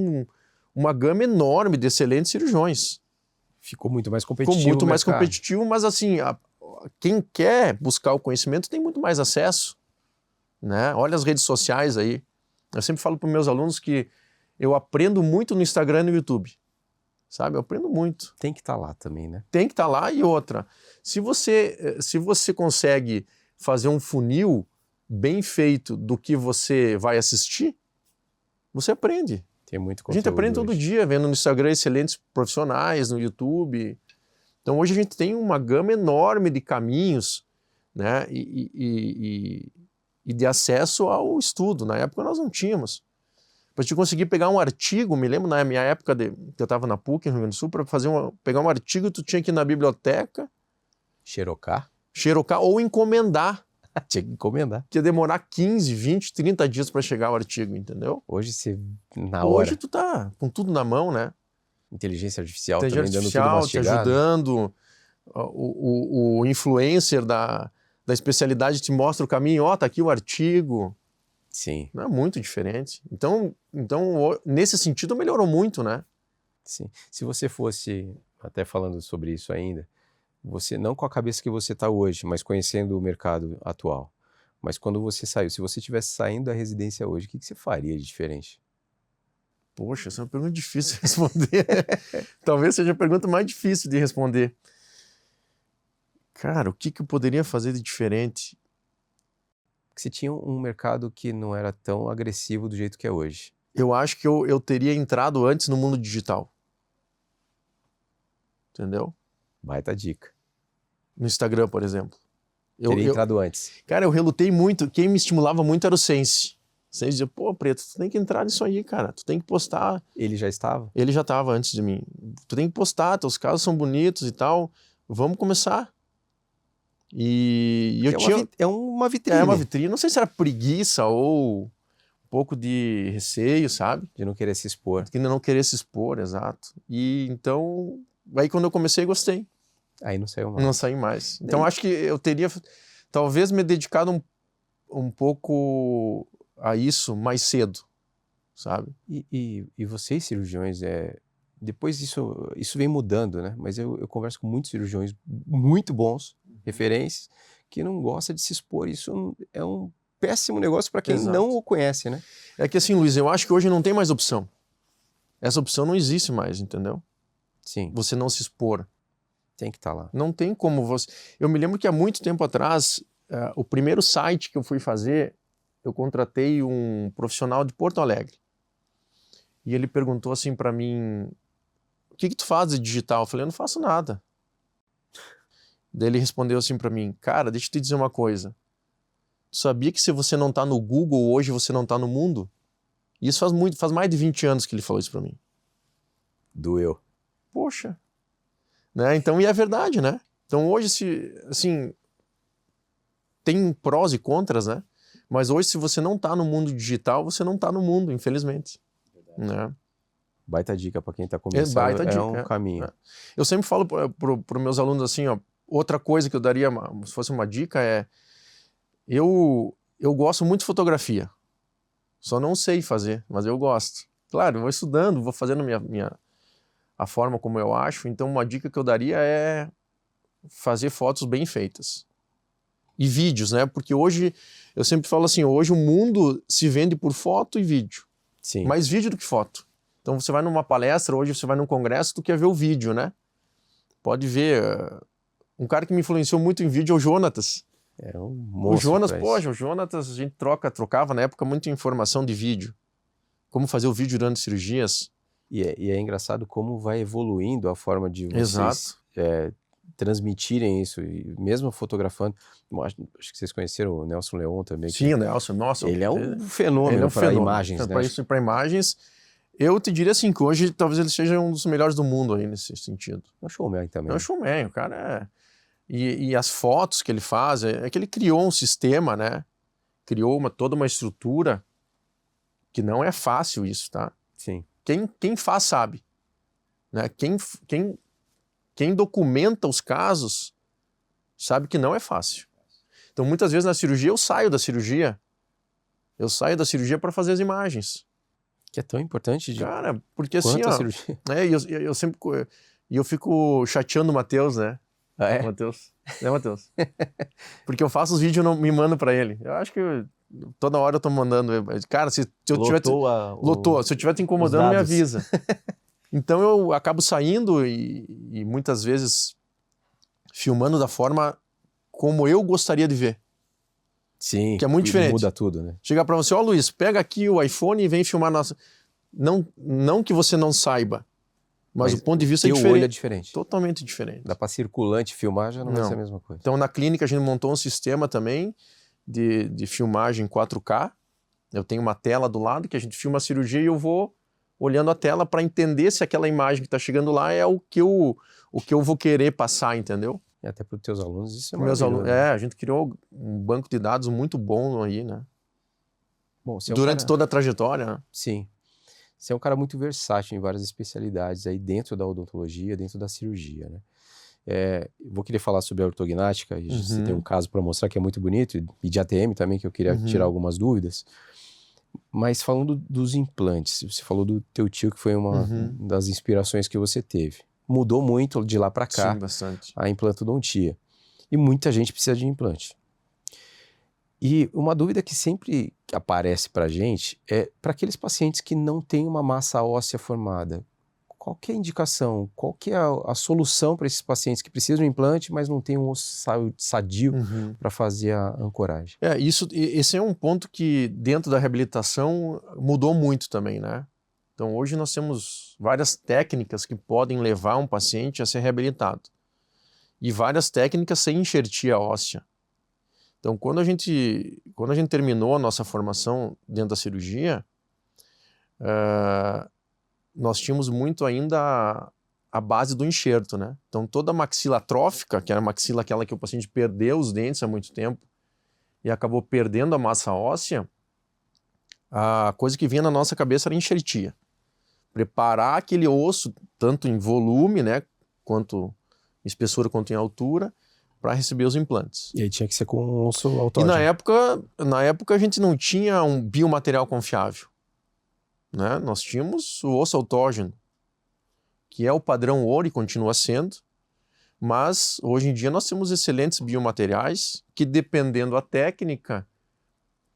uma gama enorme de excelentes cirurgiões. Ficou muito mais competitivo. Ficou muito mais competitivo, mas assim, quem quer buscar o conhecimento tem muito mais acesso. Né? Olha as redes sociais aí. Eu sempre falo para os meus alunos que eu aprendo muito no Instagram e no YouTube. Sabe? Eu aprendo muito. Tem que estar lá também, né? Tem que estar lá. E outra, se você consegue fazer um funil bem feito do que você vai assistir, você aprende. Tem muito conteúdo. A gente aprende todo dia, vendo no Instagram excelentes profissionais, no YouTube. Então hoje a gente tem uma gama enorme de caminhos, né? E de acesso ao estudo. Na época nós não tínhamos. Para te conseguir pegar um artigo, me lembro na minha época que eu estava na PUC, no Rio Grande do Sul, para pegar um artigo, tu tinha que ir na biblioteca. Xerocar ou encomendar. Tinha que encomendar. Que ia demorar 15, 20, 30 dias para chegar o artigo, entendeu? Hoje você, na hora. Hoje tu tá com tudo na mão, né? Inteligência artificial também dando tudo mastigado. Te ajudando. O influencer da especialidade te mostra o caminho. Tá aqui o artigo. Sim. Não é muito diferente. Então, nesse sentido, melhorou muito, né? Sim. Se você fosse, até falando sobre isso ainda, você não com a cabeça que você está hoje, mas conhecendo o mercado atual, mas quando você saiu, se você estivesse saindo da residência hoje, o que você faria de diferente? Poxa, essa é uma pergunta difícil de responder. Talvez seja a pergunta mais difícil de responder. Cara, o que eu poderia fazer de diferente? Você tinha um mercado que não era tão agressivo do jeito que é hoje. eu acho que eu teria entrado antes no mundo digital. Entendeu? Baita dica. No Instagram, por exemplo. Teria entrado antes. Cara, eu relutei muito. Quem me estimulava muito era o Sense. O Sense dizia, pô, Preto, tu tem que entrar nisso aí, cara. Tu tem que postar. Ele já estava? Ele já estava antes de mim. Tu tem que postar, teus casos são bonitos e tal. Vamos começar. E eu tinha... É uma vitrine. É uma vitrine. Não sei se era preguiça ou um pouco de receio, sabe? De não querer se expor. De não querer se expor, exato. E então... Aí quando eu comecei, gostei. Aí não saiu mais. Não saí mais. Então acho que eu teria talvez me dedicado um pouco a isso mais cedo, sabe? E vocês cirurgiões, depois isso vem mudando, né? Mas eu converso com muitos cirurgiões muito bons, referências, que não gostam de se expor. Isso é um péssimo negócio para quem não o conhece, né? É que assim, Luiz, eu acho que hoje não tem mais opção. Essa opção não existe mais, entendeu? Sim. Você não se expor. Tem que estar lá. Não tem como você... Eu me lembro que há muito tempo atrás, o primeiro site que eu fui fazer, eu contratei um profissional de Porto Alegre. E ele perguntou assim para mim, o que tu faz de digital? Eu falei, eu não faço nada. Daí ele respondeu assim para mim, cara, deixa eu te dizer uma coisa. Tu sabia que se você não tá no Google hoje, você não tá no mundo? E isso faz mais de 20 anos que ele falou isso para mim. Doeu. Poxa... Né? Então, e é verdade, né? Então hoje, assim, tem prós e contras, né? Mas hoje, se você não tá no mundo digital, você não tá no mundo, infelizmente. Né? Baita dica para quem tá começando, baita dica, um caminho. Eu sempre falo para meus alunos assim, ó, outra coisa que eu daria, se fosse uma dica eu gosto muito de fotografia. Só não sei fazer, mas eu gosto. Claro, eu vou estudando, vou fazendo a forma como eu acho, então uma dica que eu daria é fazer fotos bem feitas. E vídeos, né? Porque hoje, eu sempre falo assim, hoje o mundo se vende por foto e vídeo. Sim. Mais vídeo do que foto. Então você vai numa palestra, hoje você vai num congresso, tu quer ver o vídeo, né? Pode ver. Um cara que me influenciou muito em vídeo é o Jonatas. É um monstro. O Jonas, poxa, o Jonatas, a gente trocava na época muita informação de vídeo. Como fazer o vídeo durante cirurgias. E é engraçado como vai evoluindo a forma de vocês transmitirem isso, e mesmo fotografando. Acho que vocês conheceram o Nelson Leon também. Sim, o Nelson, nossa. Ele é um fenômeno para imagens, né? Para imagens, eu te diria assim, que hoje talvez ele seja um dos melhores do mundo aí nesse sentido. É um showman também. É um showman, o cara E as fotos que ele faz, é que ele criou um sistema, né? Criou toda uma estrutura que não é fácil isso, tá? Sim. Quem faz sabe, né? Quem documenta os casos sabe que não é fácil. Então, muitas vezes na cirurgia, eu saio da cirurgia para fazer as imagens. Que é tão importante. Cara, porque assim, ó... cirurgia. Eu sempre... E eu fico chateando o Matheus, né? Ah, é? Matheus. Matheus? Porque eu faço os vídeos e não me mando para ele. Eu acho que toda hora eu tô mandando. Cara, se eu tiver... Lotou. Se eu estiver te incomodando, me avisa. Então eu acabo saindo e muitas vezes filmando da forma como eu gostaria de ver. Sim. Que é muito diferente. Muda tudo, né? Chegar para você, Luiz, pega aqui o iPhone e vem filmar nossa... Não que você não saiba, mas o ponto de vista é diferente. O olho é diferente. Totalmente diferente. Dá para circulante filmar, já não vai ser a mesma coisa. Então na clínica a gente montou um sistema também de filmagem 4K. Eu tenho uma tela do lado que a gente filma a cirurgia e eu vou olhando a tela para entender se aquela imagem que está chegando lá é o que eu vou querer passar, entendeu? E até para os teus alunos isso é meus alunos, a gente criou um banco de dados muito bom aí, né? Bom, durante toda a trajetória, né? Sim. Você é um cara muito versátil em várias especialidades aí dentro da odontologia, dentro da cirurgia, né? Vou querer falar sobre a ortognática, você tem um caso para mostrar que é muito bonito, e de ATM também, que eu queria tirar algumas dúvidas. Mas falando dos implantes, você falou do teu tio, que foi uma das inspirações que você teve. Mudou muito de lá para cá. Sim, bastante. A implantodontia. E muita gente precisa de implante. E uma dúvida que sempre aparece para a gente é para aqueles pacientes que não têm uma massa óssea formada. qual que é a indicação, qual que é a solução para esses pacientes que precisam de um implante, mas não tem um osso sadio para fazer a ancoragem? Esse é um ponto que dentro da reabilitação mudou muito também, né? Então hoje nós temos várias técnicas que podem levar um paciente a ser reabilitado. E várias técnicas sem enxertia óssea. Então quando a gente terminou a nossa formação dentro da cirurgia, nós tínhamos muito ainda a base do enxerto, né? Então toda a maxila atrófica, que era a maxila aquela que o paciente perdeu os dentes há muito tempo e acabou perdendo a massa óssea, a coisa que vinha na nossa cabeça era enxertia. Preparar aquele osso, tanto em volume, né, quanto em espessura, quanto em altura, para receber os implantes. E aí tinha que ser com um osso autógeno. E na época a gente não tinha um biomaterial confiável, né? Nós tínhamos o osso autógeno, que é o padrão ouro e continua sendo, mas hoje em dia nós temos excelentes biomateriais que, dependendo da técnica,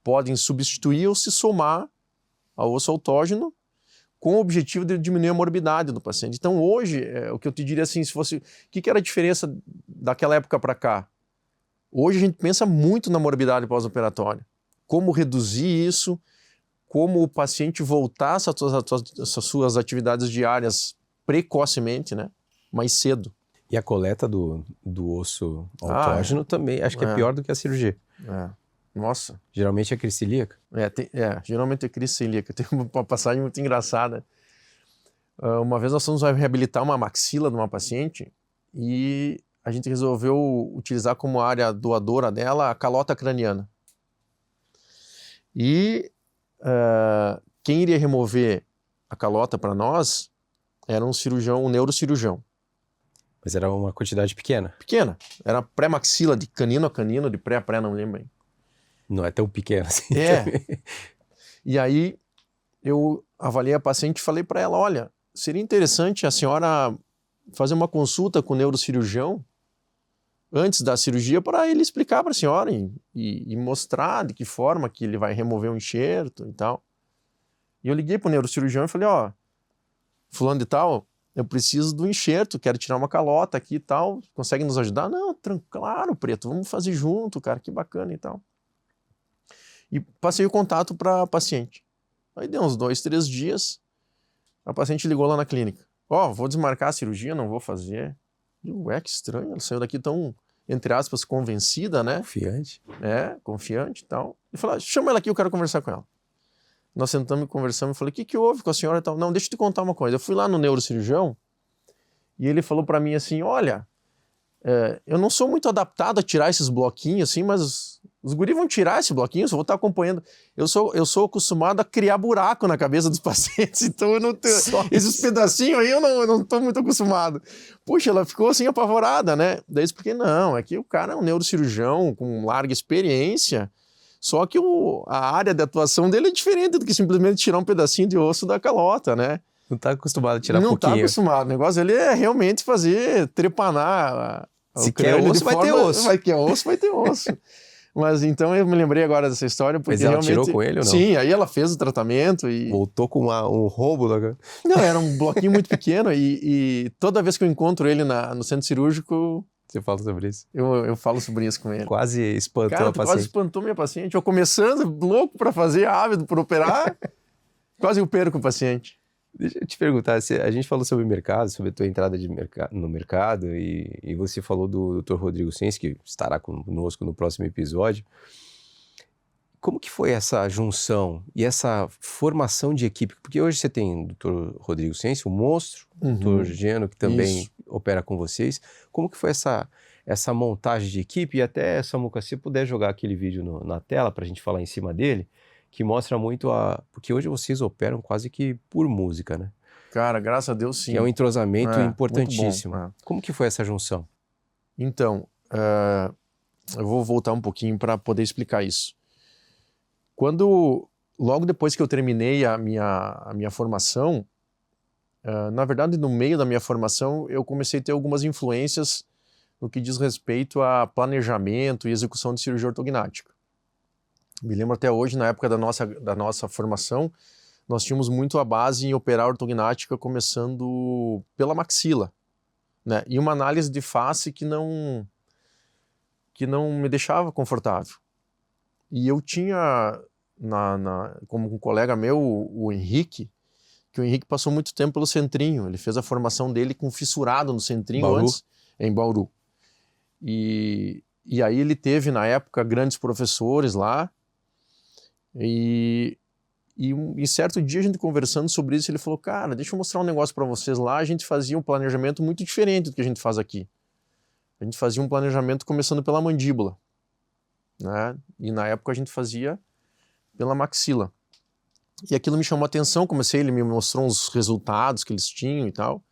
podem substituir ou se somar ao osso autógeno com o objetivo de diminuir a morbidade do paciente. Então hoje, o que eu te diria assim, se fosse, o que era a diferença daquela época para cá? Hoje a gente pensa muito na morbidade pós-operatória, como reduzir isso, como o paciente voltar às suas atividades diárias precocemente, né? Mais cedo. E a coleta do osso autógeno também, acho que é pior do que a cirurgia. Nossa. Geralmente é crise celíaca? Geralmente é crise celíaca. Tem uma passagem muito engraçada. Uma vez nós fomos reabilitar uma maxila de uma paciente e a gente resolveu utilizar como área doadora dela a calota craniana. E quem iria remover a calota para nós era um neurocirurgião. Mas era uma quantidade pequena? Pequena. Era pré-maxila, de canino a canino, de pré a pré, não lembro bem. Não é tão pequena assim. E aí eu avaliei a paciente e falei para ela, olha, seria interessante a senhora fazer uma consulta com o neurocirurgião antes da cirurgia para ele explicar para a senhora e mostrar de que forma que ele vai remover o enxerto e tal. E eu liguei para o neurocirurgião e falei, fulano de tal, eu preciso do enxerto, quero tirar uma calota aqui e tal, consegue nos ajudar? Não, claro, Preto, vamos fazer junto, cara, que bacana e tal. E passei o contato para a paciente. Aí deu uns 2, 3 dias, a paciente ligou lá na clínica. Vou desmarcar a cirurgia, não vou fazer. Eu, que estranho, ela saiu daqui tão, entre aspas, convencida, né? Confiante. Confiante e tal. E falou, chama ela aqui, eu quero conversar com ela. Nós sentamos e conversamos, eu falei, o que houve com a senhora e tal? Não, deixa eu te contar uma coisa. Eu fui lá no neurocirurgião e ele falou para mim assim, olha, eu não sou muito adaptado a tirar esses bloquinhos assim, mas os guris vão tirar esse bloquinho, eu vou estar acompanhando. Eu sou acostumado a criar buraco na cabeça dos pacientes, então eu não tenho... Esses pedacinhos aí eu não estou muito acostumado. Puxa, ela ficou assim apavorada, né? Daí eu expliquei, não, é que o cara é um neurocirurgião com larga experiência, só que a área de atuação dele é diferente do que simplesmente tirar um pedacinho de osso da calota, né? Não está acostumado a tirar pouquinho. Não está acostumado. O negócio ele é realmente fazer, trepanar. Se quer osso, vai ter osso. Vai ter osso. Mas então eu me lembrei agora dessa história. Porque mas ela realmente... tirou com ele ou não? Sim, aí ela fez o tratamento e... Voltou com um rombo? Não, era um bloquinho muito pequeno e toda vez que eu encontro ele no centro cirúrgico... Você fala sobre isso? Eu falo sobre isso com ele. Quase espantou a paciente. Quase espantou minha paciente. Eu começando, louco para fazer, ávido por operar, quase eu perco o paciente. Deixa eu te perguntar, a gente falou sobre mercado, sobre a tua entrada no mercado e você falou do Dr. Rodrigo Sensi, que estará conosco no próximo episódio. Como que foi essa junção e essa formação de equipe? Porque hoje você tem o Dr. Rodrigo Sensi, o monstro, o Dr. Geno, que também opera com vocês. Como que foi essa montagem de equipe? E até, Samuca, se puder jogar aquele vídeo na tela para a gente falar em cima dele, que mostra muito porque hoje vocês operam quase que por música, né? Cara, graças a Deus sim. Que é um entrosamento importantíssimo. Muito bom. Como que foi essa junção? Então, eu vou voltar um pouquinho para poder explicar isso. Logo depois que eu terminei a minha formação, na verdade, no meio da minha formação, eu comecei a ter algumas influências no que diz respeito a planejamento e execução de cirurgia ortognática. Me lembro até hoje, na época da nossa formação, nós tínhamos muito a base em operar ortognática começando pela maxila, né? E uma análise de face que não me deixava confortável. E eu tinha, como um colega meu, o Henrique, que o Henrique passou muito tempo pelo Centrinho. Ele fez a formação dele com fissurado no Centrinho Bauru. antes, em Bauru. E aí ele teve, na época, grandes professores lá. E certo dia, a gente conversando sobre isso, ele falou, cara, deixa eu mostrar um negócio para vocês lá. A gente fazia um planejamento muito diferente do que a gente faz aqui. A gente fazia um planejamento começando pela mandíbula, né? E na época a gente fazia pela maxila. E aquilo me chamou a atenção, ele me mostrou uns resultados que eles tinham e tal.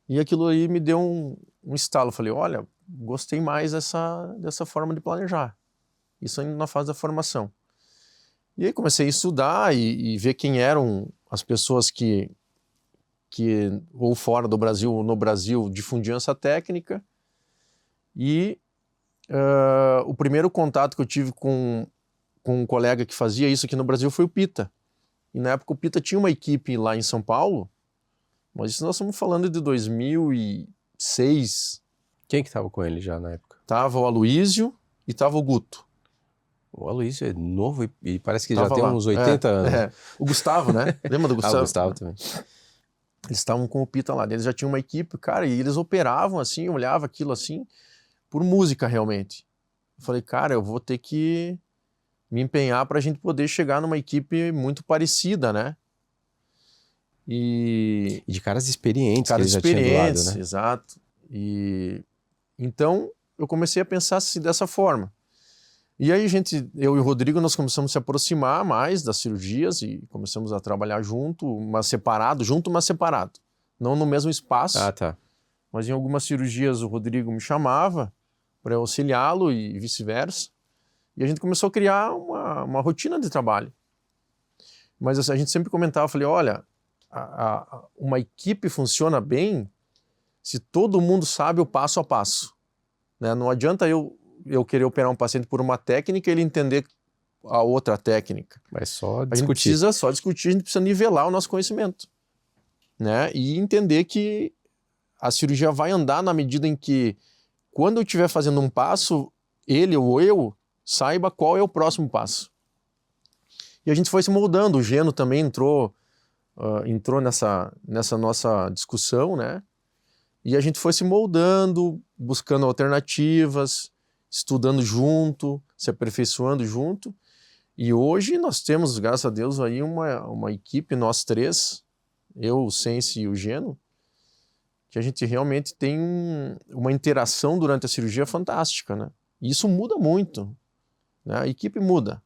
E aquilo aí me deu um estalo. Eu falei, olha, gostei mais dessa forma de planejar. Isso ainda na fase da formação. E aí comecei a estudar e ver quem eram as pessoas que ou fora do Brasil ou no Brasil difundiam essa técnica. E o primeiro contato que eu tive com um colega que fazia isso aqui no Brasil foi o Pita. E na época o Pita tinha uma equipe lá em São Paulo, mas isso nós estamos falando de 2006. Quem que estava com ele já na época? Tava o Aloísio e tava o Guto. O Aloísio é novo e parece que Tava já tem lá. uns 80 anos. O Gustavo, né? Lembra do Gustavo? O Gustavo também. Eles estavam com o Pita lá, eles já tinham uma equipe, cara, e eles operavam assim, eu olhava aquilo assim, por música realmente. Eu falei, cara, eu vou ter que me empenhar para a gente poder chegar numa equipe muito parecida, né? E de caras experientes que eles já tinham do lado, né? Exato. E então eu comecei a pensar assim, dessa forma. E aí eu e o Rodrigo, nós começamos a se aproximar mais das cirurgias e começamos a trabalhar junto, mas separado. Não no mesmo espaço. Ah, tá. Mas em algumas cirurgias o Rodrigo me chamava para auxiliá-lo e vice-versa. E a gente começou a criar uma rotina de trabalho. Mas a gente sempre comentava, falei, olha, uma equipe funciona bem se todo mundo sabe o passo a passo, né? Não adianta eu querer operar um paciente por uma técnica e ele entender a outra técnica. Mas só discutir. A gente precisa só discutir, a gente precisa nivelar o nosso conhecimento, né? E entender que a cirurgia vai andar na medida em que, quando eu estiver fazendo um passo, ele ou eu saiba qual é o próximo passo. E a gente foi se moldando, o Geno também entrou nessa nossa discussão, né? E a gente foi se moldando, buscando alternativas, estudando junto, se aperfeiçoando junto. E hoje nós temos, graças a Deus, aí uma equipe, nós três, eu, o Sense e o Geno, que a gente realmente tem uma interação durante a cirurgia fantástica, né? E isso muda muito, né? A equipe muda.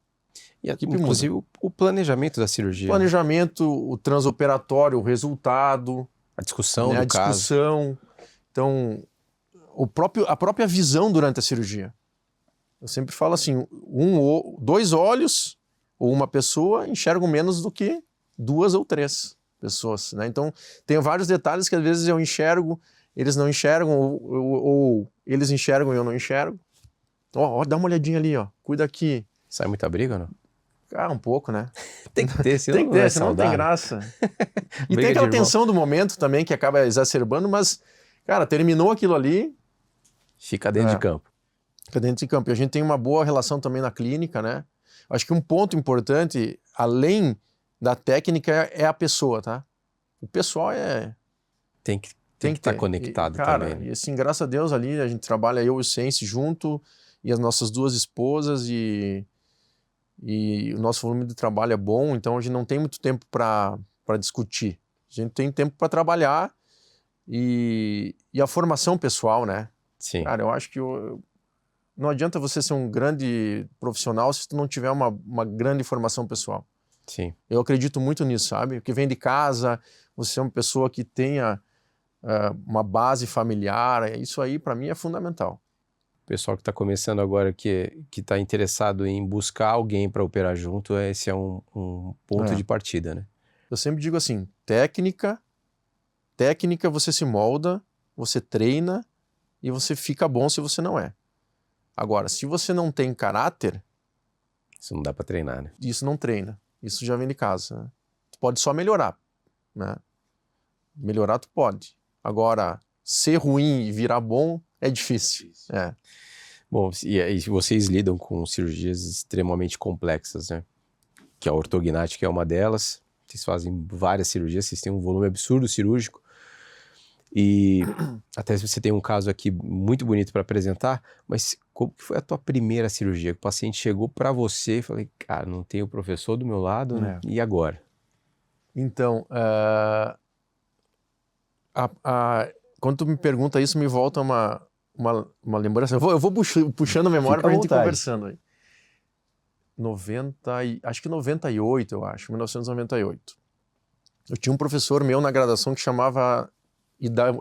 Inclusive o planejamento da cirurgia. O planejamento, o transoperatório, o resultado. A discussão, né? do caso. A discussão. Então, a própria visão durante a cirurgia. Eu sempre falo assim, 2 olhos ou uma pessoa enxergam menos do que 2 ou 3 pessoas, né? Então, tem vários detalhes que às vezes eu enxergo, eles não enxergam, ou eles enxergam e eu não enxergo. Ó, dá uma olhadinha ali, ó. Cuida aqui. Sai muita briga ou não? Ah, um pouco, né? Tem que ter, senão tem que ter, não senão não tem graça. E tem aquela tensão do momento também que acaba exacerbando, mas, cara, terminou aquilo ali... Fica dentro de campo. Fica dentro de campo. E a gente tem uma boa relação também na clínica, né? Acho que um ponto importante, além da técnica, é a pessoa, tá? O pessoal tem que estar conectado cara, também. E assim, graças a Deus ali, a gente trabalha eu e o Sense junto, e as nossas 2 esposas, e o nosso volume de trabalho é bom, então a gente não tem muito tempo para discutir. A gente tem tempo para trabalhar e a formação pessoal, né? Sim. Cara, eu acho que não adianta você ser um grande profissional se tu não tiver uma grande formação pessoal. Sim. Eu acredito muito nisso, sabe? Porque vem de casa, você é uma pessoa que tenha uma base familiar, isso aí para mim é fundamental. O pessoal que está começando agora, que está interessado em buscar alguém para operar junto, esse é um ponto de partida, né? Eu sempre digo assim, técnica você se molda, você treina e você fica bom se você não é. Agora, se você não tem caráter... Isso não dá para treinar, né? Isso não treina. Isso já vem de casa, né? Tu pode só melhorar, né? Melhorar tu pode. Agora, ser ruim e virar bom é difícil. É. Bom, e vocês lidam com cirurgias extremamente complexas, né? Que a ortognática é uma delas. Vocês fazem várias cirurgias, vocês têm um volume absurdo cirúrgico. E até você tem um caso aqui muito bonito para apresentar, mas como que foi a tua primeira cirurgia? O paciente chegou para você e falei, cara, não tem o professor do meu lado, né? E agora? Então, quando tu me pergunta isso, me volta uma lembrança. Eu vou puxando a memória para a gente ir conversando aí. Acho que 98, 1998. Eu tinha um professor meu na graduação que chamava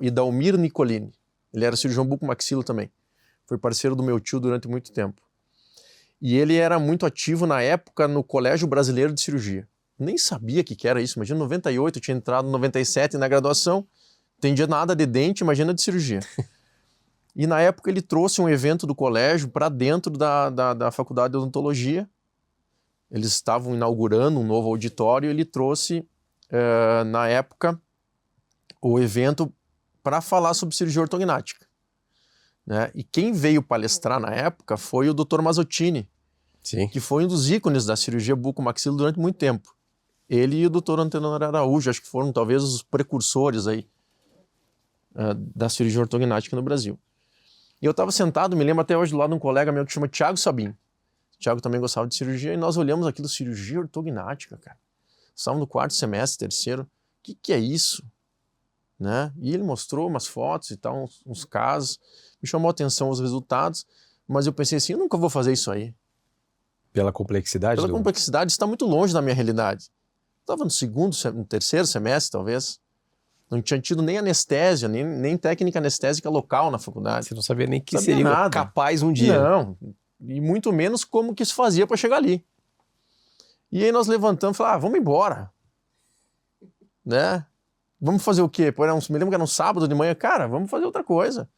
Idalmir Nicolini. Ele era cirurgião bucomaxilo também. Foi parceiro do meu tio durante muito tempo. E ele era muito ativo na época no Colégio Brasileiro de Cirurgia. Nem sabia o que era isso. Imagina, em 98, eu tinha entrado em 97 na graduação, não entendia nada de dente, imagina de cirurgia. E na época ele trouxe um evento do colégio para dentro da faculdade de odontologia. Eles estavam inaugurando um novo auditório e ele trouxe, na época, o evento para falar sobre cirurgia ortognática. Né? E quem veio palestrar na época foi o Dr. Mazzottini, Sim. Que foi um dos ícones da cirurgia bucomaxilo durante muito tempo. Ele e o Dr. Antenor Araújo, acho que foram talvez os precursores aí, da cirurgia ortognática no Brasil. E eu estava sentado, me lembro até hoje, do lado de um colega meu que chama Thiago Sabin. O Thiago também gostava de cirurgia, e nós olhamos aquilo, cirurgia ortognática, cara. Estávamos no 4º semestre, 3º. O que é isso? Né? E ele mostrou umas fotos e tal, uns casos. Me chamou a atenção os resultados, mas eu pensei assim, eu nunca vou fazer isso aí. Pela complexidade? Pela complexidade, está muito longe da minha realidade. Estava no 2º, no 3º semestre, talvez. Não tinha tido nem anestesia, nem técnica anestésica local na faculdade. Você não sabia nem que seria nada. Capaz um dia. Não, e muito menos como que se fazia para chegar ali. E aí nós levantamos e falamos, vamos embora. Né? Vamos fazer o quê? Me lembro que era um sábado de manhã. Cara, vamos fazer outra coisa.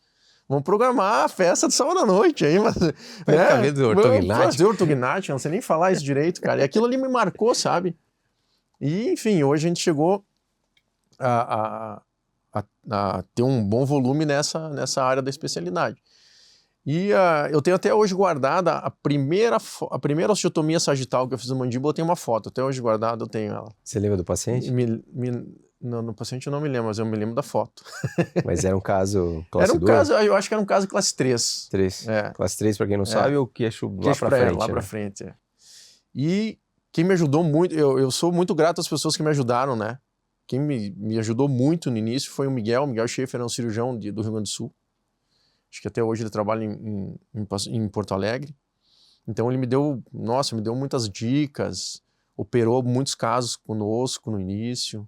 Vamos programar a festa de sábado à noite aí. Mas, Vamos fazer ortognática, não sei nem falar isso direito, cara. E aquilo ali me marcou, sabe? E, enfim, hoje a gente chegou a ter um bom volume nessa área da especialidade. E eu tenho até hoje guardada a primeira osteotomia sagital que eu fiz no mandíbula, eu tenho uma foto, até hoje guardada eu tenho ela. Você lembra do paciente? Não, no paciente eu não me lembro, mas eu me lembro da foto. Mas era um caso classe 2? Eu acho que era um caso classe 3. 3. Classe 3, para quem não sabe, o queixo lá para frente. Lá para frente, E quem me ajudou muito, eu sou muito grato às pessoas que me ajudaram, né? Quem me ajudou muito no início foi o Miguel Schaefer, é um cirurgião do Rio Grande do Sul. Acho que até hoje ele trabalha em Porto Alegre. Então ele me deu muitas dicas, operou muitos casos conosco no início.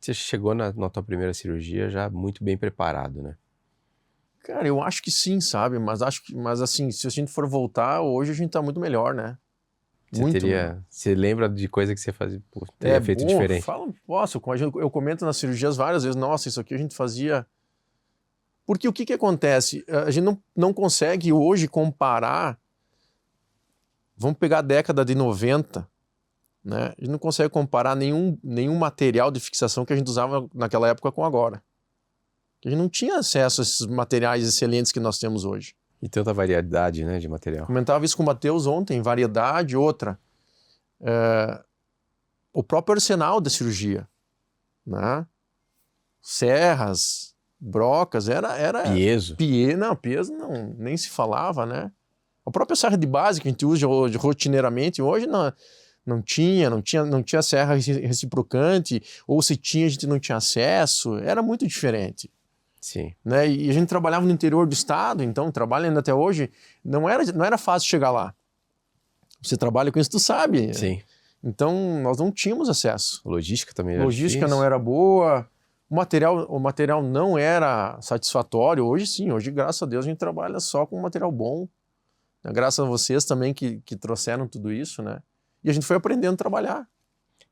Você chegou na tua primeira cirurgia já muito bem preparado, né? Cara, eu acho que sim, sabe? Mas assim, se a gente for voltar, hoje a gente tá muito melhor, né? Você lembra de coisa que você fazia, teria feito diferente? Eu comento nas cirurgias várias vezes, nossa, isso aqui a gente fazia... Porque o que acontece? A gente não consegue hoje comparar, vamos pegar a década de 90, né? A gente não consegue comparar nenhum material de fixação que a gente usava naquela época com agora. A gente não tinha acesso a esses materiais excelentes que nós temos hoje. E tanta variedade, né, de material. Comentava isso com o Matheus ontem, variedade, outra. O próprio arsenal da cirurgia, né? Serras, brocas, era... Piezo. Piezo não, nem se falava, né? A própria serra de base que a gente usa hoje, rotineiramente, hoje não tinha serra reciprocante, ou se tinha, a gente não tinha acesso, era muito diferente. Sim. Né? E a gente trabalhava no interior do estado, então trabalha ainda até hoje, não era fácil chegar lá. Você trabalha com isso, tu sabe. Sim. Então nós não tínhamos acesso. Logística também era Logística difícil. Não era boa, o material não era satisfatório. Hoje sim, hoje graças a Deus a gente trabalha só com material bom. Graças a vocês também que trouxeram tudo isso, né? E a gente foi aprendendo a trabalhar.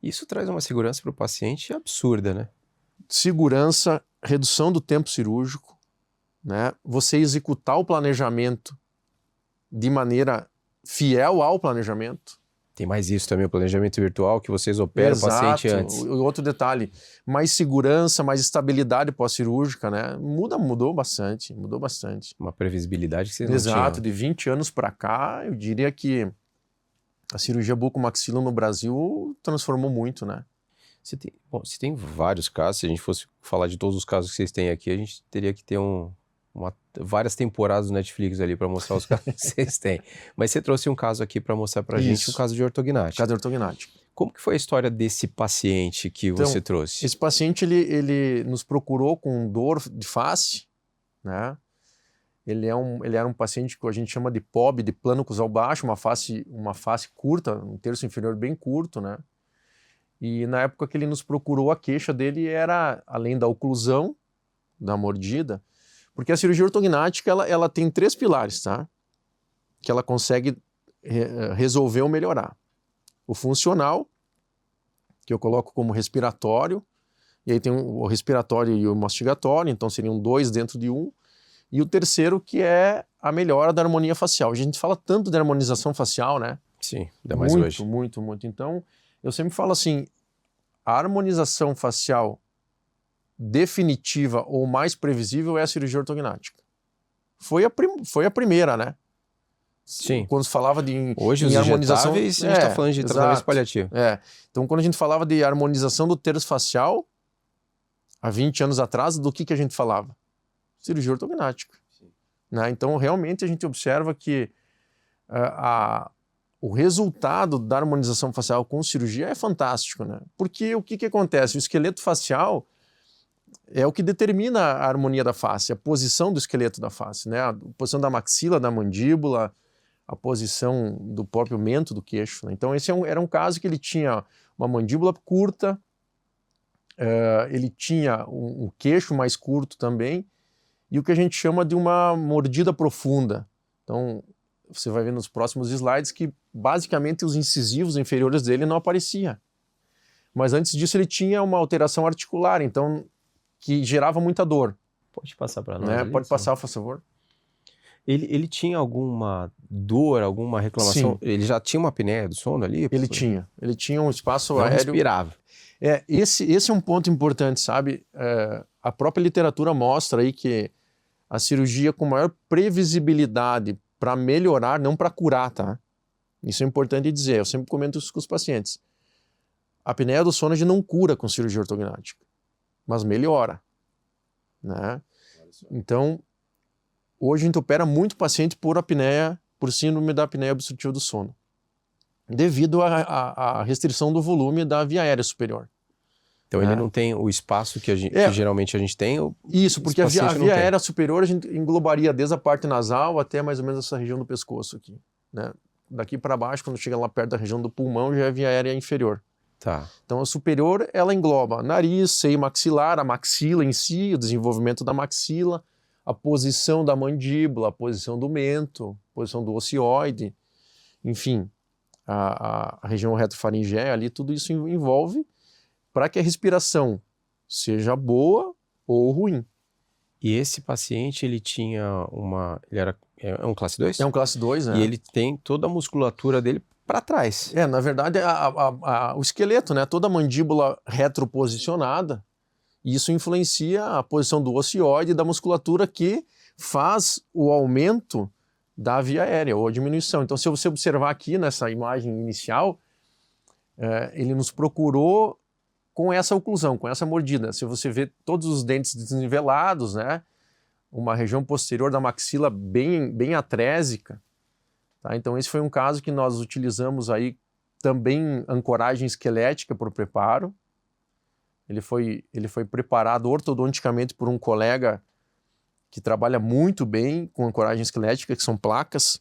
Isso traz uma segurança para o paciente absurda, né? Segurança, redução do tempo cirúrgico, né? Você executar o planejamento de maneira fiel ao planejamento. Tem mais isso também, o planejamento virtual, que vocês operam o paciente antes. Outro detalhe, mais segurança, mais estabilidade pós-cirúrgica, né? Mudou bastante. Uma previsibilidade que vocês não tinham. Exato, de 20 anos para cá, eu diria que a cirurgia bucomaxila no Brasil transformou muito, né? Você tem vários casos, se a gente fosse falar de todos os casos que vocês têm aqui, a gente teria que ter várias temporadas do Netflix ali para mostrar os casos que vocês têm. Mas você trouxe um caso aqui para mostrar para a gente, um caso de ortognática. Caso de ortognática. Como que foi a história desse paciente que você trouxe? Esse paciente, ele nos procurou com dor de face, né? Ele era um paciente que a gente chama de POB, de plano cosal baixo, uma face curta, um terço inferior bem curto, né? E na época que ele nos procurou, a queixa dele era, além da oclusão, da mordida, porque a cirurgia ortognática, ela tem 3 pilares, tá? Que ela consegue resolver ou melhorar. O funcional, que eu coloco como respiratório, e aí tem o respiratório e o mastigatório, então seriam 2 dentro de um. E o terceiro, que é a melhora da harmonia facial. A gente fala tanto de harmonização facial, né? Sim, ainda mais hoje. Muito. Então, eu sempre falo assim, a harmonização facial definitiva ou mais previsível é a cirurgia ortognática. Foi a primeira, né? Sim. Quando se falava de hoje os harmonização, a gente está falando de tratamento paliativo. Então, quando a gente falava de harmonização do terço facial, há 20 anos atrás, do que a gente falava? Cirurgia ortognática. Né? Então, realmente, a gente observa que o resultado da harmonização facial com cirurgia é fantástico. Né? Porque o que acontece? O esqueleto facial é o que determina a harmonia da face, a posição do esqueleto da face, né? A posição da maxila, da mandíbula, a posição do próprio mento do queixo. Né? Então, esse era um caso que ele tinha uma mandíbula curta, ele tinha um queixo mais curto também, e o que a gente chama de uma mordida profunda. Então, você vai ver nos próximos slides que, basicamente, os incisivos inferiores dele não apareciam. Mas antes disso, ele tinha uma alteração articular, então, que gerava muita dor. Pode passar para nós. Né? Pode passar, por favor. Ele tinha alguma dor, alguma reclamação? Sim. Ele já tinha uma apneia do sono ali? Ele tinha um espaço não aéreo. Respirava. Esse é um ponto importante, sabe? A própria literatura mostra aí que a cirurgia com maior previsibilidade para melhorar, não para curar, tá? Isso é importante dizer, eu sempre comento isso com os pacientes. A apneia do sono a gente não cura com cirurgia ortognática, mas melhora, né? Então, hoje a gente opera muito paciente por apneia, por síndrome da apneia obstrutiva do sono, devido à restrição do volume da via aérea superior. Então ele não tem o espaço que geralmente a gente tem? Isso, porque a via aérea superior a gente englobaria desde a parte nasal até mais ou menos essa região do pescoço aqui, né? Daqui para baixo, quando chega lá perto da região do pulmão, já é a via aérea inferior. Tá. Então a superior, ela engloba nariz, seio maxilar, a maxila em si, o desenvolvimento da maxila, a posição da mandíbula, a posição do mento, a posição do ocioide, enfim, a região retrofaringea ali, tudo isso envolve para que a respiração seja boa ou ruim. E esse paciente, ele tinha ele era um classe 2? É um classe 2, né? E ele tem toda a musculatura dele para trás. Na verdade, o esqueleto, né? Toda a mandíbula retroposicionada, e isso influencia a posição do ocioide e da musculatura que faz o aumento da via aérea ou a diminuição. Então, se você observar aqui nessa imagem inicial, ele nos procurou com essa oclusão, com essa mordida. Se você vê todos os dentes desnivelados, né? Uma região posterior da maxila bem atrésica. Tá? Então esse foi um caso que nós utilizamos aí também ancoragem esquelética para o preparo. Ele foi preparado ortodonticamente por um colega que trabalha muito bem com ancoragem esquelética, que são placas.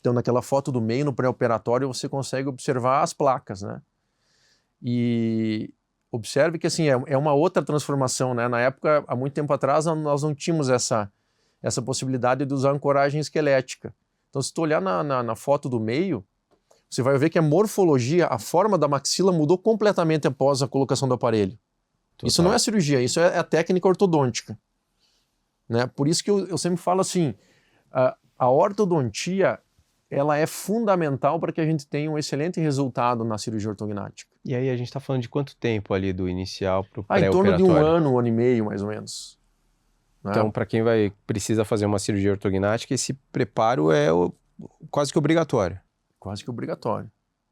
Então naquela foto do meio, no pré-operatório, você consegue observar as placas, né? E observe que assim, é uma outra transformação, né? Na época, há muito tempo atrás, nós não tínhamos essa possibilidade de usar ancoragem esquelética. Então, se tu olhar na foto do meio, você vai ver que a morfologia, a forma da maxila mudou completamente após a colocação do aparelho. Total. Isso não é cirurgia, isso é a técnica ortodôntica. Né? Por isso que eu sempre falo assim, a ortodontia, ela é fundamental para que a gente tenha um excelente resultado na cirurgia ortognática. E aí a gente está falando de quanto tempo ali do inicial para o em torno de pré-operatório? um ano e meio, mais ou menos. Né? Então, para quem precisa fazer uma cirurgia ortognática, esse preparo é quase que obrigatório. Quase que obrigatório.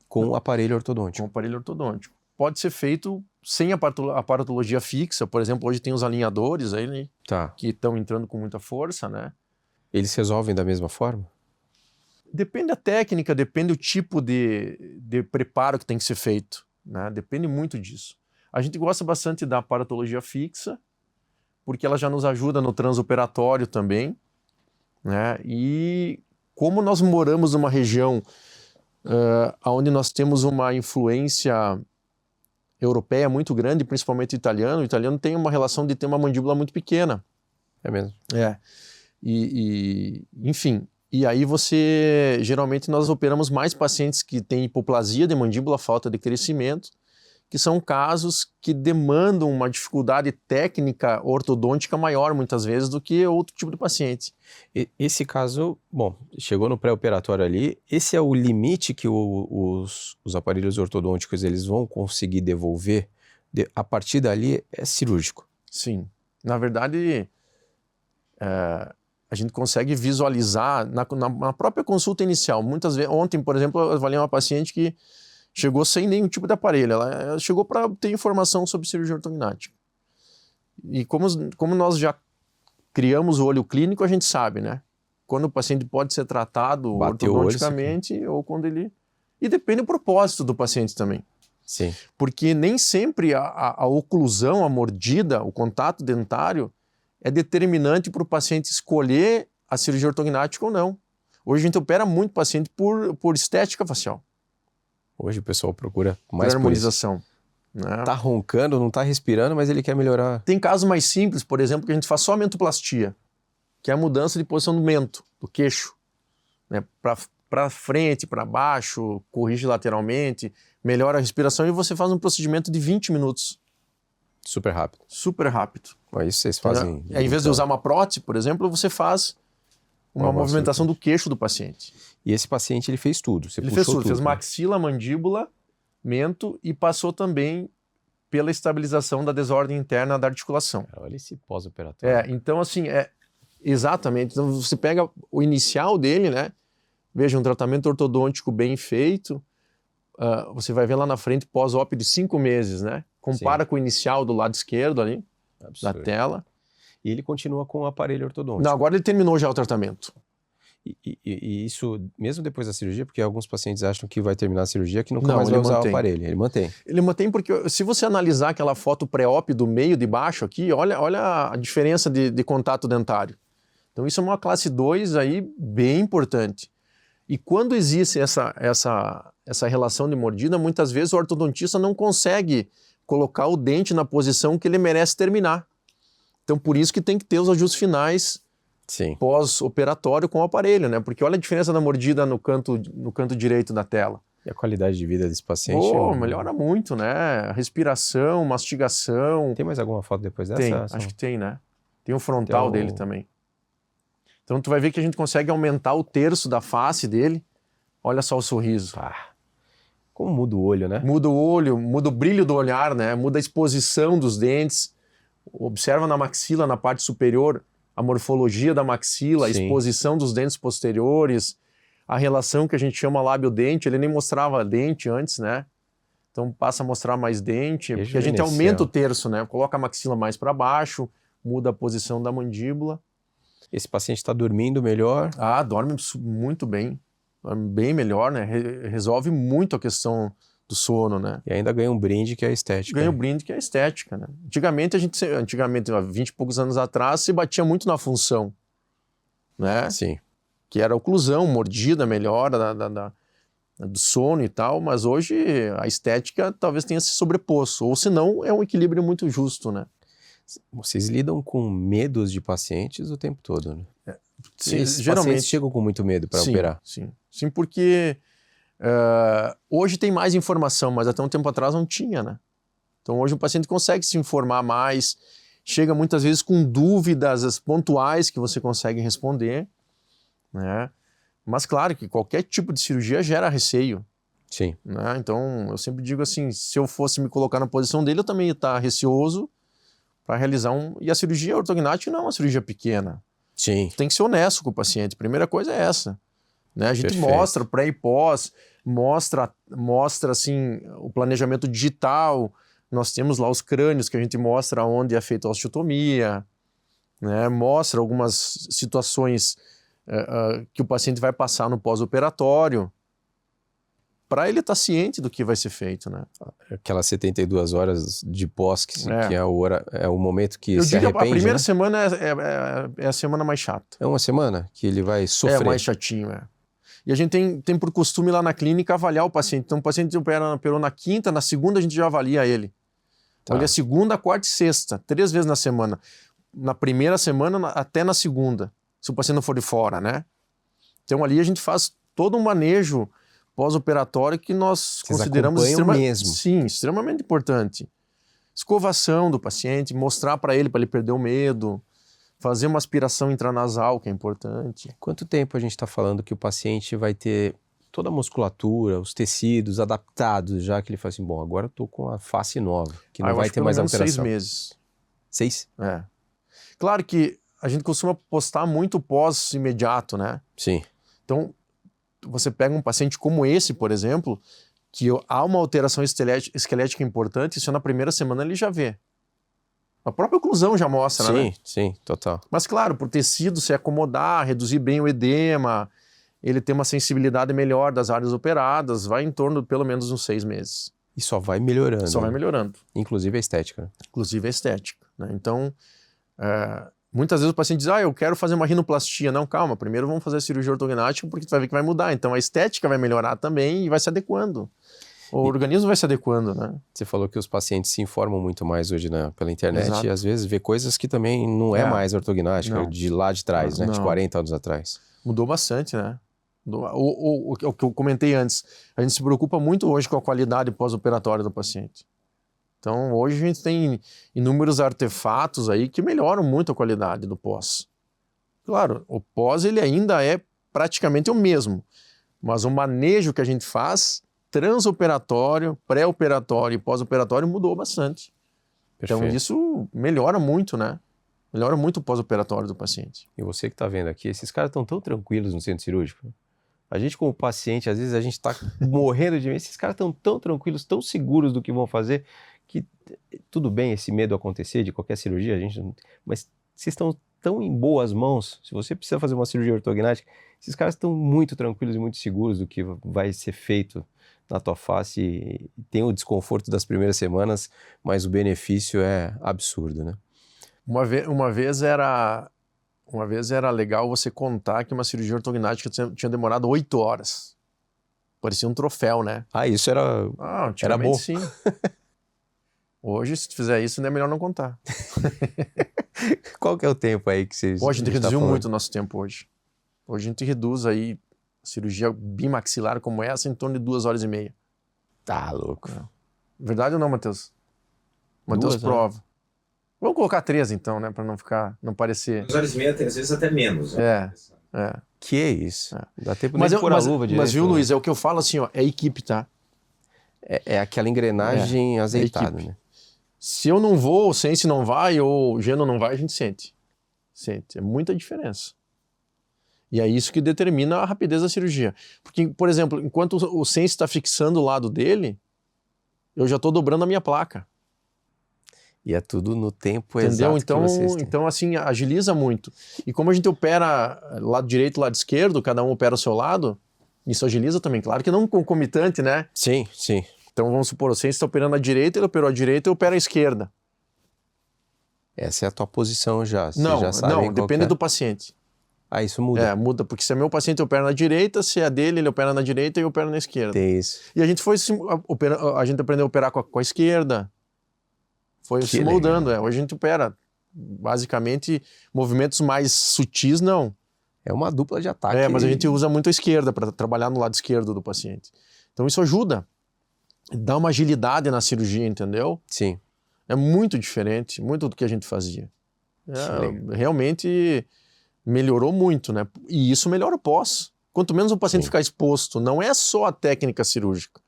Com o aparelho ortodôntico. Com o aparelho ortodôntico. Pode ser feito sem aparatologia fixa, por exemplo, hoje tem os alinhadores aí, né, que estão entrando com muita força, né? Eles resolvem da mesma forma? Depende da técnica, depende do tipo de preparo que tem que ser feito, né? Depende muito disso. A gente gosta bastante da aparatologia fixa, porque ela já nos ajuda no transoperatório também, né? E como nós moramos numa região onde nós temos uma influência europeia muito grande, principalmente o italiano tem uma relação de ter uma mandíbula muito pequena. É mesmo? Enfim, e aí geralmente nós operamos mais pacientes que têm hipoplasia de mandíbula, falta de crescimento, que são casos que demandam uma dificuldade técnica ortodôntica maior, muitas vezes, do que outro tipo de paciente. Esse caso, bom, chegou no pré-operatório ali, esse é o limite que os aparelhos ortodônticos eles vão conseguir devolver? A partir dali é cirúrgico? Sim. Na verdade, a gente consegue visualizar na própria consulta inicial. Muitas vezes, ontem, por exemplo, eu avaliei uma paciente que chegou sem nenhum tipo de aparelho. Ela chegou para ter informação sobre cirurgia ortognática. E como nós já criamos o olho clínico, a gente sabe, né? Quando o paciente pode ser tratado ortodonticamente ou quando ele... E depende do propósito do paciente também. Sim. Porque nem sempre a oclusão, a mordida, o contato dentário é determinante para o paciente escolher a cirurgia ortognática ou não. Hoje a gente opera muito paciente por estética facial. Hoje o pessoal procura mais harmonização. Né? Tá roncando, não tá respirando, mas ele quer melhorar. Tem casos mais simples, por exemplo, que a gente faz só mentoplastia, que é a mudança de posição do mento, do queixo. Né? Para frente, para baixo, corrige lateralmente, melhora a respiração e você faz um procedimento de 20 minutos. Super rápido. Super rápido. Isso vocês fazem... Em vez de usar uma prótese, por exemplo, você faz uma movimentação do queixo do paciente. E esse paciente, ele fez tudo? Ele fez tudo, fez maxila, mandíbula, mento e passou também pela estabilização da desordem interna da articulação. Olha esse pós-operatório. Então assim, exatamente. Então você pega o inicial dele, né? Veja, um tratamento ortodôntico bem feito, você vai ver lá na frente pós-op de 5 meses, né? Compara com o inicial do lado esquerdo ali, da tela. E ele continua com o aparelho ortodôntico? Não, agora ele terminou já o tratamento. E isso, mesmo depois da cirurgia, porque alguns pacientes acham que vai terminar a cirurgia que nunca mais vai usar o aparelho. Ele mantém? Ele mantém porque se você analisar aquela foto pré-op do meio de baixo aqui, olha a diferença de contato dentário. Então isso é uma classe 2 aí bem importante. E quando existe essa relação de mordida, muitas vezes o ortodontista não consegue colocar o dente na posição que ele merece terminar. Então por isso que tem que ter os ajustes finais pós-operatório com o aparelho, né? Porque olha a diferença da mordida no canto direito da tela. E a qualidade de vida desse paciente? Melhora muito, né? Respiração, mastigação. Tem mais alguma foto depois dessa? Tem, acho que tem, né? Tem o frontal dele também. Então tu vai ver que a gente consegue aumentar o terço da face dele. Olha só o sorriso. Como muda o olho, né? Muda o olho, muda o brilho do olhar, né? Muda a exposição dos dentes. Observa na maxila, na parte superior, a morfologia da maxila, a exposição dos dentes posteriores, a relação que a gente chama lábio-dente. Ele nem mostrava dente antes, né? Então passa a mostrar mais dente, porque a gente aumenta o terço, né? Coloca a maxila mais para baixo, muda a posição da mandíbula. Esse paciente está dormindo melhor? Dorme muito bem. Dorme bem melhor, né? Resolve muito a questão do sono, né? E ainda ganha um brinde que é a estética. Ganha um brinde que é a estética, né? Antigamente, há 20 e poucos anos atrás, se batia muito na função, né? Sim. Que era a oclusão, mordida, melhora do sono e tal, mas hoje a estética talvez tenha se sobreposto, ou se não, é um equilíbrio muito justo, né? Vocês lidam com medos de pacientes o tempo todo, né? Geralmente pacientes chegam com muito medo para operar. Sim, porque hoje tem mais informação, mas até um tempo atrás não tinha, né? Então hoje o paciente consegue se informar mais, chega muitas vezes com dúvidas pontuais que você consegue responder, né? Mas claro que qualquer tipo de cirurgia gera receio. Sim. Né? Então, eu sempre digo assim, se eu fosse me colocar na posição dele, eu também ia estar receoso para realizar E a cirurgia ortognática não é uma cirurgia pequena. Sim. Tem que ser honesto com o paciente. A primeira coisa é essa. Né? A gente Perfeito. mostra pré e pós, mostra assim, o planejamento digital. Nós temos lá os crânios que a gente mostra onde é feita a osteotomia, né? Mostra algumas situações que o paciente vai passar no pós-operatório, para ele estar ciente do que vai ser feito, né? Aquelas 72 horas de pós, que é o momento que eu se digo arrepende, a primeira né? semana é a semana mais chata. É uma semana que ele vai sofrer. É mais chatinho, E a gente tem por costume lá na clínica avaliar o paciente. Então o paciente operou na quinta, na segunda a gente já avalia ele. Tá. Olha, segunda, quarta e sexta, 3 vezes na semana. Na primeira semana até na segunda, se o paciente não for de fora, né? Então ali a gente faz todo um manejo pós-operatório que nós consideramos extremamente importante. Escovação do paciente, mostrar para ele perder o medo, fazer uma aspiração intranasal, que é importante. Quanto tempo a gente está falando que o paciente vai ter toda a musculatura, os tecidos adaptados, já que ele fala assim, bom, agora eu tô com a face nova, que não vai ter mais alteração. 6 meses. 6? É. Claro que a gente costuma postar muito pós-imediato, né? Sim. Então, você pega um paciente como esse, por exemplo, que há uma alteração esquelética importante, isso na primeira semana ele já vê. A própria oclusão já mostra, né? Sim, total. Mas claro, por tecido se acomodar, reduzir bem o edema, ele ter uma sensibilidade melhor das áreas operadas, vai em torno de pelo menos uns 6 meses. E só vai melhorando. Só vai melhorando. Inclusive a estética. Né? Inclusive a estética. Né? Então, muitas vezes o paciente diz, eu quero fazer uma rinoplastia. Não, calma, primeiro vamos fazer a cirurgia ortognática porque tu vai ver que vai mudar. Então a estética vai melhorar também e vai se adequando. O organismo vai se adequando, né? Você falou que os pacientes se informam muito mais hoje pela internet. Exato. E às vezes vê coisas que também não é mais ortognática, de lá de trás, né? De 40 anos atrás. Mudou bastante, né? O que eu comentei antes, a gente se preocupa muito hoje com a qualidade pós-operatória do paciente. Então, hoje a gente tem inúmeros artefatos aí que melhoram muito a qualidade do pós. Claro, o pós ele ainda é praticamente o mesmo, mas o manejo que a gente faz, transoperatório, pré-operatório e pós-operatório, mudou bastante. Perfeito. Então, isso melhora muito, né? Melhora muito o pós-operatório do paciente. E você que está vendo aqui, esses caras estão tão tranquilos no centro cirúrgico. A gente como paciente, às vezes a gente está morrendo de medo. Esses caras estão tão tranquilos, tão seguros do que vão fazer, que tudo bem esse medo acontecer de qualquer cirurgia, mas vocês estão tão em boas mãos. Se você precisa fazer uma cirurgia ortognática, esses caras estão muito tranquilos e muito seguros do que vai ser feito na tua face. E tem o desconforto das primeiras semanas, mas o benefício é absurdo, né? Uma vez era legal você contar que uma cirurgia ortognática tinha demorado 8 horas. Parecia um troféu, né? Isso era bom. Sim. Hoje, se tu fizer isso, não é melhor não contar. Qual que é o tempo aí que vocês... Hoje a gente reduziu muito o nosso tempo hoje. Hoje a gente reduz aí cirurgia bimaxilar como essa em torno de 2 horas e meia. Tá louco. Verdade ou não, Matheus? Matheus prova. Vamos colocar 3 então, né? Pra não parecer... 2 horas e meia, às vezes até menos. Né? Que é isso? Dá tempo de pôr a luva direito. Mas viu, Luiz, é o que eu falo assim, ó, é equipe, tá? É aquela engrenagem azeitada, né? Se eu não vou, o Sense não vai, ou o Geno não vai, a gente sente. É muita diferença. E é isso que determina a rapidez da cirurgia. Porque, por exemplo, enquanto o Sense está fixando o lado dele, eu já estou dobrando a minha placa. E é tudo no tempo exato que vocês têm. Então, assim, agiliza muito. E como a gente opera lado direito e lado esquerdo, cada um opera o seu lado, isso agiliza também. Claro que não concomitante, né? Sim. Então, vamos supor, o Sense está operando a direita, ele operou a direita e opera a esquerda. Essa é a tua posição já. Não, depende do paciente. Isso muda? Muda, porque se é meu paciente opera na direita, se é dele, ele opera na direita e eu opero na esquerda. Tem isso. E a gente a gente aprendeu a operar com a esquerda. Foi se moldando. Hoje a gente opera, basicamente, movimentos mais sutis, não. É uma dupla de ataque. Mas a gente usa muito a esquerda para trabalhar no lado esquerdo do paciente. Então isso ajuda. Dá uma agilidade na cirurgia, entendeu? Sim. É muito diferente, muito do que a gente fazia. Realmente melhorou muito, né? E isso melhora o pós. Quanto menos o paciente ficar exposto, não é só a técnica cirúrgica.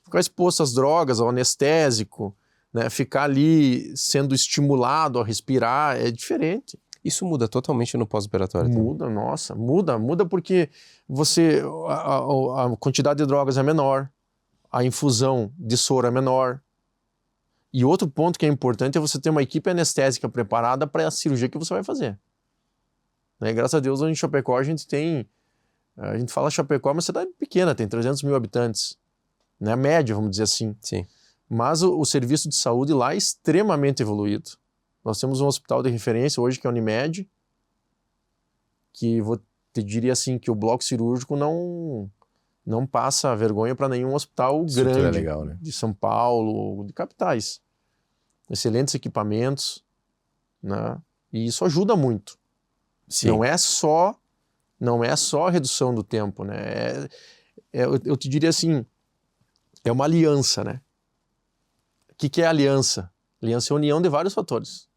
Ficar exposto às drogas, ao anestésico, né? Ficar ali sendo estimulado a respirar é diferente. Isso muda totalmente no pós-operatório? Muda, também. Nossa, muda porque a quantidade de drogas é menor, a infusão de soro é menor. E outro ponto que é importante é você ter uma equipe anestésica preparada para a cirurgia que você vai fazer. Né? Graças a Deus, hoje em Chapecó a gente fala Chapecó, é uma cidade pequena, tem 300 mil habitantes. Né? A média, vamos dizer assim. Sim. Mas o serviço de saúde lá é extremamente evoluído. Nós temos um hospital de referência hoje que é a Unimed, que te diria assim que o bloco cirúrgico não passa vergonha para nenhum hospital grande legal, né? De São Paulo, de capitais. Excelentes equipamentos, né? E isso ajuda muito. Sim. Não é só a redução do tempo, né? Eu te diria assim, é uma aliança, né? O que é aliança? Aliança é a união de vários fatores.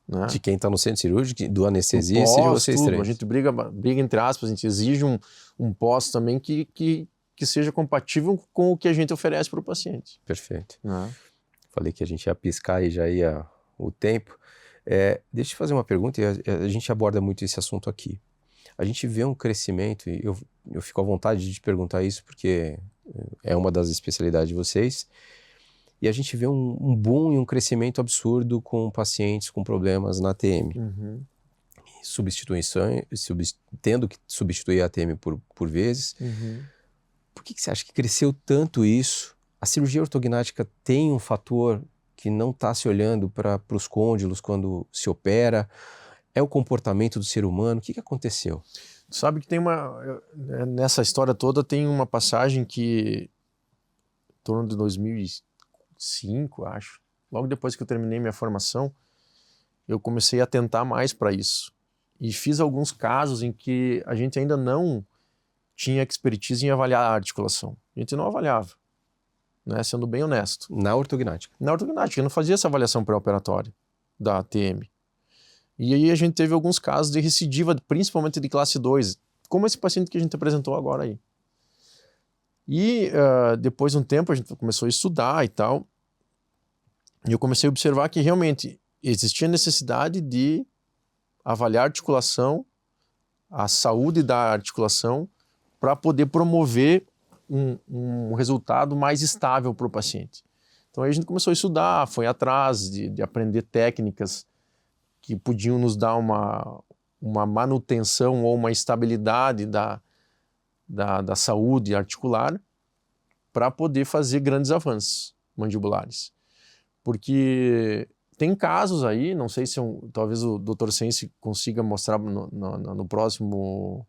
Né? De quem está no centro cirúrgico, do anestesista e de vocês três. A gente briga entre aspas, a gente exige um pós também que seja compatível com o que a gente oferece para o paciente. Perfeito. Né? Falei que a gente ia piscar e já ia o tempo. Deixa eu fazer uma pergunta, e a gente aborda muito esse assunto aqui. A gente vê um crescimento, e eu fico à vontade de te perguntar isso, porque é uma das especialidades de vocês, e a gente vê um boom e um crescimento absurdo com pacientes com problemas na ATM. Uhum. Tendo que substituir a ATM por vezes. Uhum. Por que você acha que cresceu tanto isso? A cirurgia ortognática tem um fator que não está se olhando para os côndilos quando se opera? É o comportamento do ser humano? O que aconteceu? Sabe que nessa história toda tem uma passagem que, em torno de 2005, acho, logo depois que eu terminei minha formação, eu comecei a atentar mais para isso. E fiz alguns casos em que a gente ainda não tinha expertise em avaliar a articulação. A gente não avaliava, né? Sendo bem honesto. Na ortognática? Na ortognática, eu não fazia essa avaliação pré-operatória da ATM. E aí a gente teve alguns casos de recidiva, principalmente de classe 2, como esse paciente que a gente apresentou agora aí. E depois de um tempo a gente começou a estudar e tal, e eu comecei a observar que realmente existia necessidade de avaliar a articulação, a saúde da articulação, para poder promover um resultado mais estável para o paciente. Então aí a gente começou a estudar, foi atrás de aprender técnicas que podiam nos dar uma manutenção ou uma estabilidade da saúde articular para poder fazer grandes avanços mandibulares. Porque tem casos aí, não sei se talvez o Dr. Sense consiga mostrar no próximo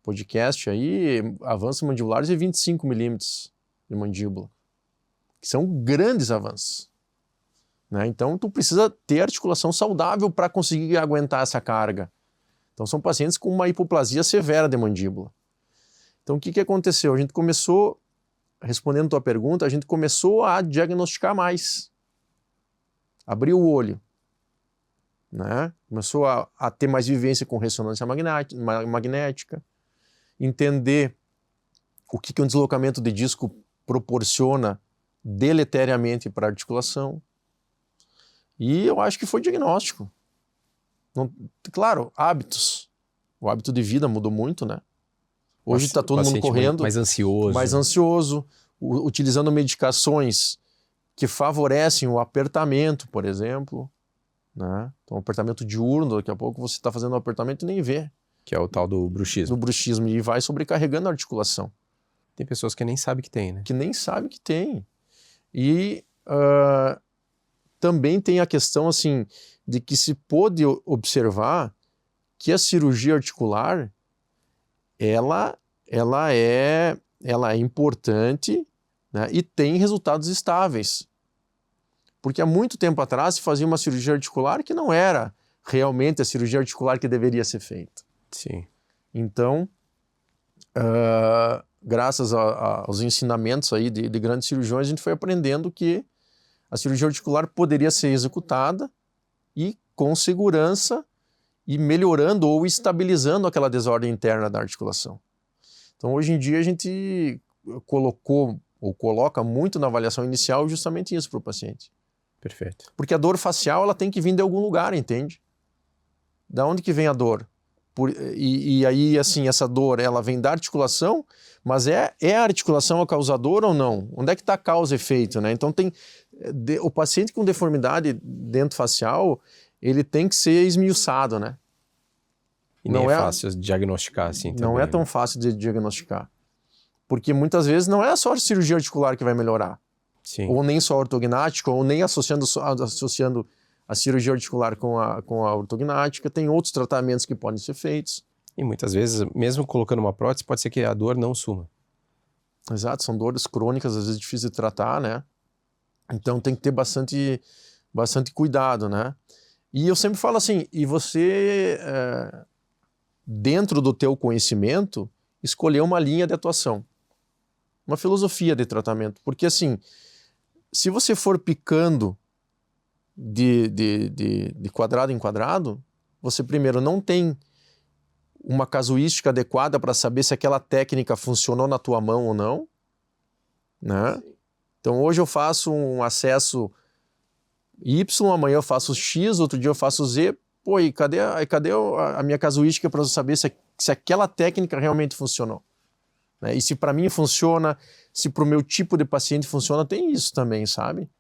podcast aí, avanços mandibulares de 25 milímetros de mandíbula, que são grandes avanços. Né? Então, tu precisa ter articulação saudável para conseguir aguentar essa carga. Então, são pacientes com uma hipoplasia severa de mandíbula. Então, o que aconteceu? A gente começou, respondendo a tua pergunta, a gente começou a diagnosticar mais. Abriu o olho. Né? Começou a ter mais vivência com ressonância magnética, entender o que um deslocamento de disco proporciona deleteriamente para a articulação. E eu acho que foi diagnóstico. Claro, hábitos. O hábito de vida mudou muito, né? Hoje está todo mundo correndo. Mais ansioso. Mais ansioso, utilizando medicações que favorecem o apertamento, por exemplo. Né? Então, apertamento diurno, daqui a pouco você está fazendo um apertamento e nem vê. Que é o tal do bruxismo. Do bruxismo, e vai sobrecarregando a articulação. Tem pessoas que nem sabem que tem, né? Que nem sabem que tem. E também tem a questão, assim, de que se pôde observar que a cirurgia articular, ela é importante, né, e tem resultados estáveis. Porque há muito tempo atrás se fazia uma cirurgia articular que não era realmente a cirurgia articular que deveria ser feita. Sim. Então, graças aos ensinamentos aí de grandes cirurgiões, a gente foi aprendendo que a cirurgia articular poderia ser executada e com segurança e melhorando ou estabilizando aquela desordem interna da articulação. Então, hoje em dia, a gente coloca muito na avaliação inicial justamente isso para o paciente. Perfeito. Porque a dor facial, ela tem que vir de algum lugar, entende? Da onde que vem a dor? E aí, assim, essa dor, ela vem da articulação, mas é a articulação a causadora ou não? Onde é que está a causa e efeito, né? Então, o paciente com deformidade dentofacial, ele tem que ser esmiuçado, né? E não é fácil diagnosticar assim também. Não é tão fácil de diagnosticar. Porque muitas vezes não é só a cirurgia articular que vai melhorar. Sim. Ou nem só ortognática, ou nem associando a cirurgia articular com a ortognática. Tem outros tratamentos que podem ser feitos. E muitas vezes, mesmo colocando uma prótese, pode ser que a dor não suma. Exato, são dores crônicas, às vezes difíceis de tratar, né? Então tem que ter bastante cuidado, né? E eu sempre falo assim, e você, dentro do teu conhecimento, escolher uma linha de atuação, uma filosofia de tratamento. Porque assim, se você for picando de quadrado em quadrado, você primeiro não tem uma casuística adequada para saber se aquela técnica funcionou na tua mão ou não, né? Sim. Então hoje eu faço um acesso Y, amanhã eu faço X, outro dia eu faço Z. Pô, e cadê a minha casuística para saber se aquela técnica realmente funcionou? Né? E se para mim funciona, se para o meu tipo de paciente funciona, tem isso também, sabe?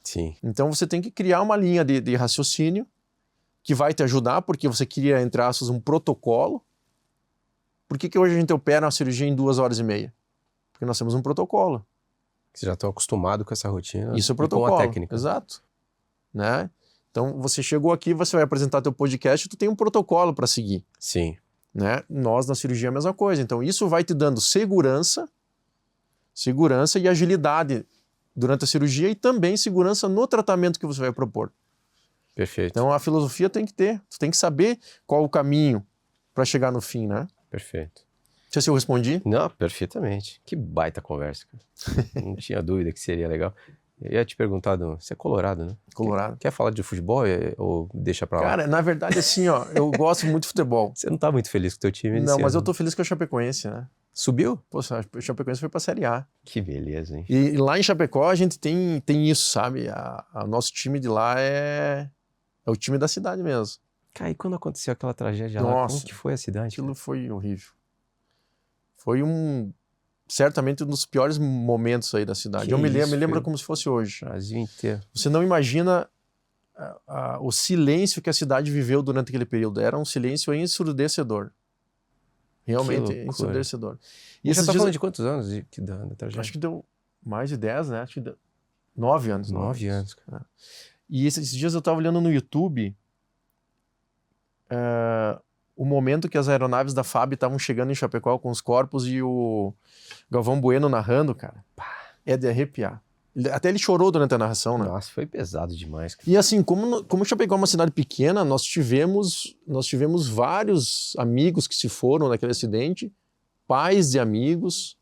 Sim. Então você tem que criar uma linha de raciocínio que vai te ajudar, porque você cria, entre aspas, um protocolo. Por que hoje a gente opera uma cirurgia em 2h30? Porque nós temos um protocolo. Você já está acostumado com essa rotina. Isso é protocolo. Com a técnica. Exato. Né? Então, você chegou aqui, você vai apresentar teu podcast, tu tem um protocolo para seguir. Sim. Né? Nós, na cirurgia, é a mesma coisa. Então, isso vai te dando segurança e agilidade durante a cirurgia e também segurança no tratamento que você vai propor. Perfeito. Então, a filosofia tem que ter. Tu tem que saber qual o caminho para chegar no fim, né? Perfeito. Não sei se eu respondi. Não, perfeitamente. Que baita conversa, cara. Não tinha dúvida que seria legal. Eu ia te perguntar, você é colorado, né? Colorado. Quer falar de futebol ou deixa pra lá? Cara, na verdade, assim, ó, eu gosto muito de futebol. Você não tá muito feliz com o teu time? Não, mas eu tô feliz com a Chapecoense, né? Subiu? Poxa, a Chapecoense foi pra Série A. Que beleza, hein? E lá em Chapecó a gente tem isso, sabe? O nosso time de lá é o time da cidade mesmo. Cara, e quando aconteceu aquela tragédia Nossa, lá, como que foi a cidade? Aquilo foi horrível. Foi certamente um dos piores momentos aí da cidade. Eu me lembro como se fosse hoje. Brasil inteiro. Você não imagina o silêncio que a cidade viveu durante aquele período. Era um silêncio ensurdecedor. Realmente ensurdecedor. E você tá falando de quantos anos da tragédia? Acho que deu mais de 10, né? Acho que deu 9 anos. 9 anos, cara. E esses dias eu estava olhando no YouTube o momento que as aeronaves da FAB estavam chegando em Chapecó com os corpos e o Galvão Bueno narrando, cara. É de arrepiar. Até ele chorou durante a narração, né? Nossa, foi pesado demais, cara. E assim, como Chapecó é uma cidade pequena, nós tivemos vários amigos que se foram naquele acidente, pais de amigos.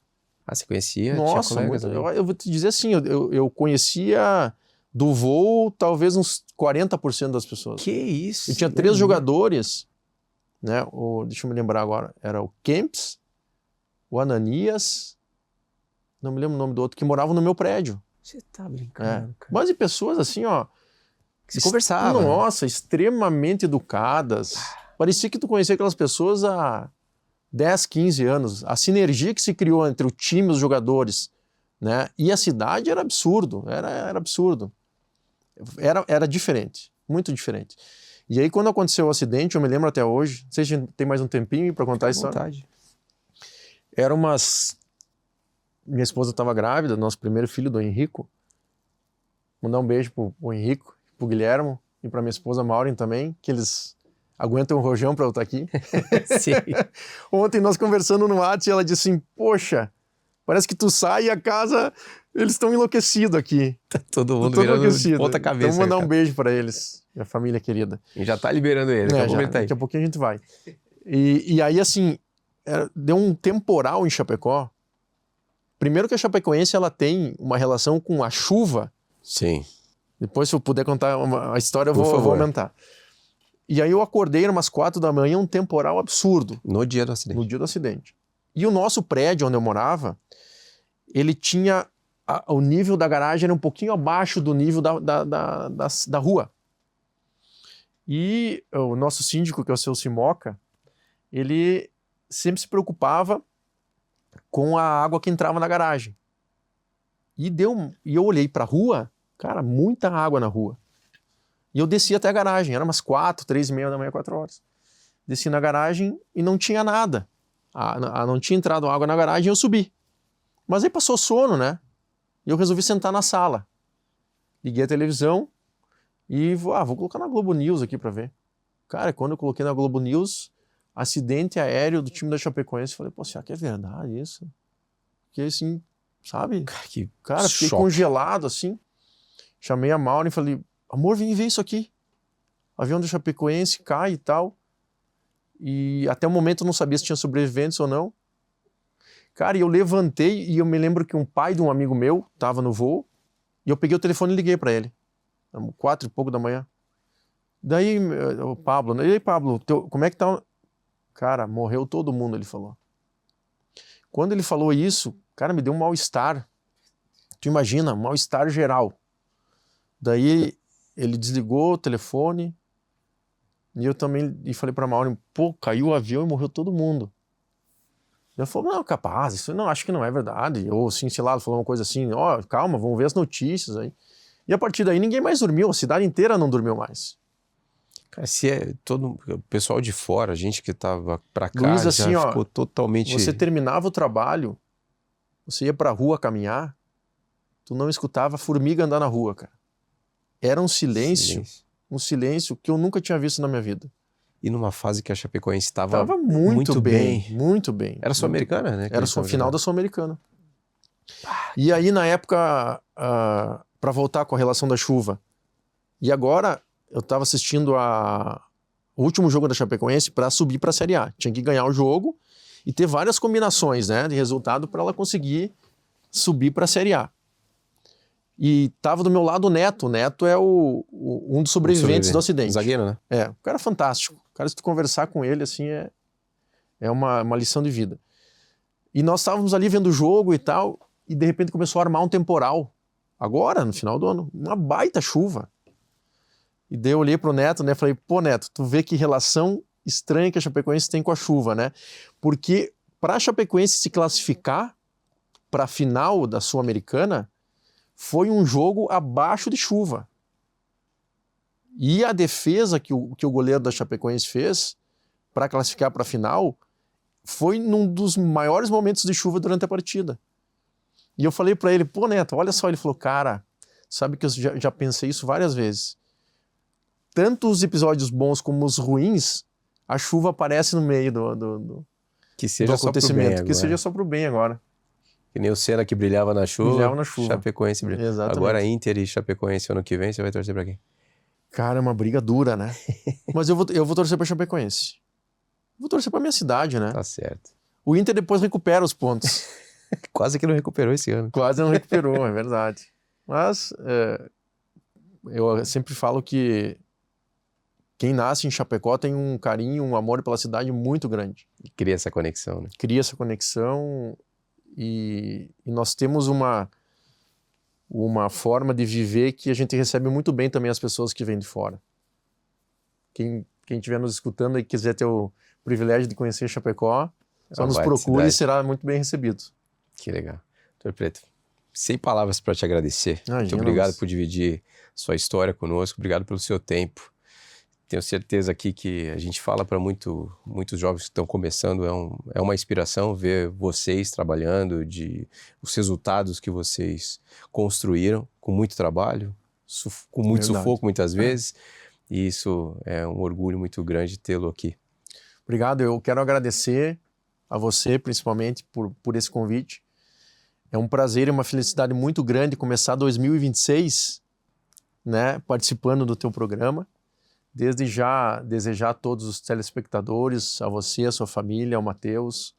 Ah, você conhecia? Nossa, muito. Eu vou te dizer assim, eu conhecia do voo talvez uns 40% das pessoas. Que isso? E tinha 3 jogadores, né? Deixa eu me lembrar agora. Era o Kempis, o Ananias, não me lembro o nome do outro, que moravam no meu prédio. Você tá brincando, cara. Mas de pessoas assim, ó. Que se conversava. Nossa, extremamente educadas. Parecia que tu conhecia aquelas pessoas há 10, 15 anos. A sinergia que se criou entre o time e os jogadores, né? E a cidade era absurdo. Era absurdo. Era diferente. Muito diferente. E aí, quando aconteceu o acidente, eu me lembro até hoje. Não sei se a gente tem mais um tempinho para contar a história. Vontade. Minha esposa estava grávida, nosso primeiro filho, do Henrico. Mandar um beijo pro Henrico, pro Guilhermo e pra minha esposa Maureen também, que eles aguentam o rojão para eu estar aqui. Sim. Ontem nós conversando no WhatsApp e ela disse assim, poxa, parece que tu sai e a casa, eles estão enlouquecidos aqui. Tá todo mundo virando ponta cabeça. Então mandar um beijo para eles, minha família querida. E já tá liberando ele, daqui a pouquinho a gente vai. E aí assim, deu um temporal em Chapecó. Primeiro que a Chapecoense ela tem uma relação com a chuva. Sim. Depois, se eu puder contar a história, eu vou aumentar. E aí eu acordei umas 4 da manhã, um temporal absurdo. No dia do acidente. No dia do acidente. E o nosso prédio onde eu morava, ele tinha... o nível da garagem era um pouquinho abaixo do nível da rua. E o nosso síndico, que é o seu Simoca, ele sempre se preocupava com a água que entrava na garagem. E eu olhei para a rua, cara, muita água na rua. E eu desci até a garagem, era umas 4, 3:30 da manhã, 4 horas. Desci na garagem e não tinha nada. Não tinha entrado água na garagem e eu subi. Mas aí passou sono, né? E eu resolvi sentar na sala. Liguei a televisão e vou colocar na Globo News aqui para ver. Cara, quando eu coloquei na Globo News, acidente aéreo do time da Chapecoense, falei, pô, será que é verdade isso? Fiquei assim, sabe? Cara, fiquei congelado assim. Chamei a Maureen e falei, amor, vem ver isso aqui. O avião da Chapecoense cai e tal. E até o momento eu não sabia se tinha sobreviventes ou não. Cara, e eu levantei e eu me lembro que um pai de um amigo meu estava no voo e eu peguei o telefone e liguei para ele. 4 e pouco da manhã. Daí, o Pablo, e aí, Pablo, como é que tá? Cara, morreu todo mundo, ele falou. Quando ele falou isso, cara, me deu um mal-estar. Tu imagina, um mal-estar geral. Daí ele desligou o telefone e eu também falei pra Maureen, pô, caiu o avião e morreu todo mundo. Ele falou, não, capaz, isso não, acho que não é verdade. Ou assim, sei lá, ele falou uma coisa assim, calma, vamos ver as notícias aí. E a partir daí ninguém mais dormiu, a cidade inteira não dormiu mais. Cara, se é todo o pessoal de fora, a gente que tava pra cá, Luiz, assim, já ficou totalmente... Você terminava o trabalho, você ia pra rua caminhar, tu não escutava formiga andar na rua, cara. Era um silêncio que eu nunca tinha visto na minha vida. E numa fase que a Chapecoense estava muito bem. Muito bem. Era Sul-Americana, né? Era o final da Sul-Americana. E aí, na época, para voltar com a relação da chuva, e agora eu estava assistindo o último jogo da Chapecoense para subir para a Série A. Tinha que ganhar o jogo e ter várias combinações, né, de resultado para ela conseguir subir para a Série A. E tava do meu lado o Neto. O Neto é um dos sobreviventes do acidente. Zagueiro, né? É, o cara é fantástico. O cara, se tu conversar com ele, assim, é uma lição de vida. E nós estávamos ali vendo o jogo e tal, e de repente começou a armar um temporal. Agora, no final do ano, uma baita chuva. E daí eu olhei pro Neto, né, falei, pô, Neto, tu vê que relação estranha que a Chapecoense tem com a chuva, né? Porque para a Chapecoense se classificar para a final da Sul-Americana, foi um jogo abaixo de chuva. E a defesa que o goleiro da Chapecoense fez para classificar para a final foi num dos maiores momentos de chuva durante a partida. E eu falei para ele, pô, Neto, olha só. Ele falou, cara, sabe que eu já pensei isso várias vezes. Tanto os episódios bons como os ruins, a chuva aparece no meio do que seja acontecimento. Só que seja só pro bem agora. Que nem o Senna que brilhava na chuva. Brilhava na chuva. Chapecoense brilhava. Exatamente. Agora Inter e Chapecoense ano que vem, você vai torcer pra quem? Cara, é uma briga dura, né? Mas eu vou torcer pra Chapecoense. Vou torcer pra minha cidade, né? Tá certo. O Inter depois recupera os pontos. Quase que não recuperou esse ano. Quase não recuperou, é verdade. Mas eu sempre falo que quem nasce em Chapecó tem um carinho, um amor pela cidade muito grande. E cria essa conexão, né? Cria essa conexão e nós temos uma forma de viver que a gente recebe muito bem também as pessoas que vêm de fora. Quem estiver nos escutando e quiser ter o privilégio de conhecer Chapecó, só nos procure e será muito bem recebido. Que legal. Doutor Preto, sem palavras para te agradecer. Muito obrigado por dividir sua história conosco, obrigado pelo seu tempo. Tenho certeza aqui que a gente fala para muitos jovens que estão começando, é uma inspiração ver vocês trabalhando, os resultados que vocês construíram com muito trabalho, com muito sufoco muitas vezes, e isso é um orgulho muito grande tê-lo aqui. Obrigado, eu quero agradecer a você principalmente por esse convite. É um prazer e uma felicidade muito grande começar 2026, né, participando do teu programa. Desde já desejar a todos os telespectadores, a você, a sua família, ao Matheus,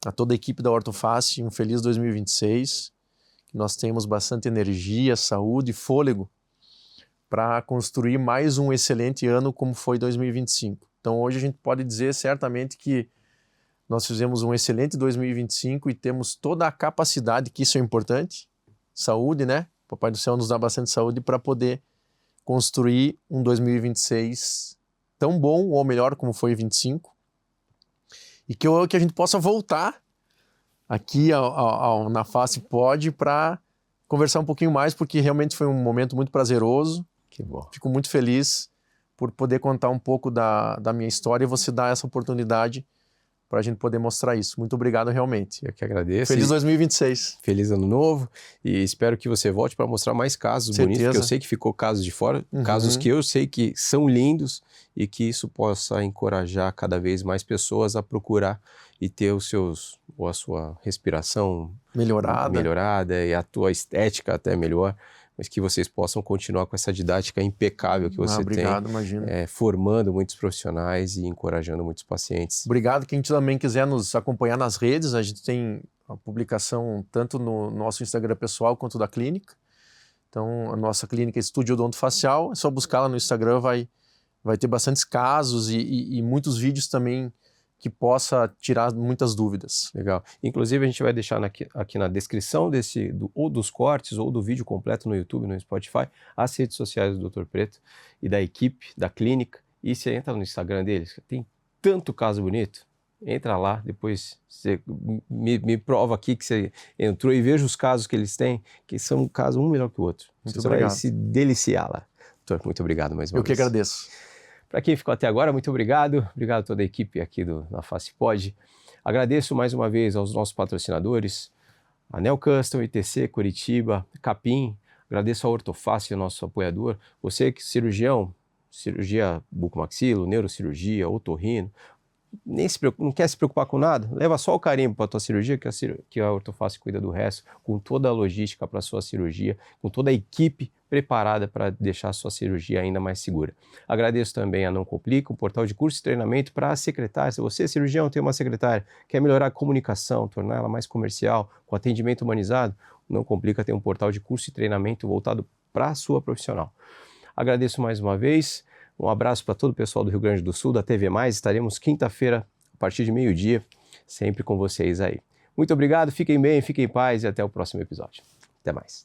a toda a equipe da Ortoface, um feliz 2026, que nós tenhamos bastante energia, saúde e fôlego para construir mais um excelente ano como foi 2025. Então hoje a gente pode dizer certamente que nós fizemos um excelente 2025 e temos toda a capacidade, que isso é importante, saúde, né? Papai do Céu nos dá bastante saúde para poder construir um 2026 tão bom, ou melhor, como foi 25, e que a gente possa voltar aqui na Face Pod para conversar um pouquinho mais, porque realmente foi um momento muito prazeroso. Que bom. Fico muito feliz por poder contar um pouco da minha história e você dar essa oportunidade para a gente poder mostrar isso. Muito obrigado, realmente. Eu que agradeço. Feliz 2026. Feliz ano novo e espero que você volte para mostrar mais casos bonitos, porque eu sei que ficou casos de fora, casos que eu sei que são lindos e que isso possa encorajar cada vez mais pessoas a procurar e ter a sua respiração melhorada e a tua estética até melhor, mas que vocês possam continuar com essa didática impecável que você obrigado, imagina. Formando muitos profissionais e encorajando muitos pacientes. Obrigado. Quem também quiser nos acompanhar nas redes, a gente tem a publicação tanto no nosso Instagram pessoal quanto da clínica. Então, a nossa clínica é Estúdio Odontofacial, é só buscar lá no Instagram, vai ter bastantes casos e muitos vídeos também que possa tirar muitas dúvidas. Legal. Inclusive, a gente vai deixar aqui na descrição ou dos cortes ou do vídeo completo no YouTube, no Spotify, as redes sociais do Dr. Preto e da equipe, da clínica. E você entra no Instagram deles, tem tanto caso bonito. Entra lá, depois você me prova aqui que você entrou e veja os casos que eles têm, que são um caso um melhor que o outro. Muito você obrigado. Vai se deliciar lá. Doutor, muito obrigado mais uma vez. Eu que agradeço. Para quem ficou até agora, muito obrigado. Obrigado a toda a equipe aqui na Face Pod. Agradeço mais uma vez aos nossos patrocinadores, a Neo Custom, ITC, Curitiba, Capim. Agradeço ao Ortofácil, nosso apoiador. Você que é cirurgião, cirurgia bucomaxilo, neurocirurgia, otorrino, não quer se preocupar com nada? Leva só o carimbo para a tua cirurgia, que a Ortofácil cuida do resto, com toda a logística para a sua cirurgia, com toda a equipe preparada para deixar a sua cirurgia ainda mais segura. Agradeço também a Não Complica, um portal de curso e treinamento para secretárias. Se você, cirurgião, tem uma secretária, quer melhorar a comunicação, tornar ela mais comercial, com atendimento humanizado, o Não Complica tem um portal de curso e treinamento voltado para a sua profissional. Agradeço mais uma vez. Um abraço para todo o pessoal do Rio Grande do Sul, da TV Mais. Estaremos quinta-feira, a partir de meio-dia, sempre com vocês aí. Muito obrigado, fiquem bem, fiquem em paz e até o próximo episódio. Até mais.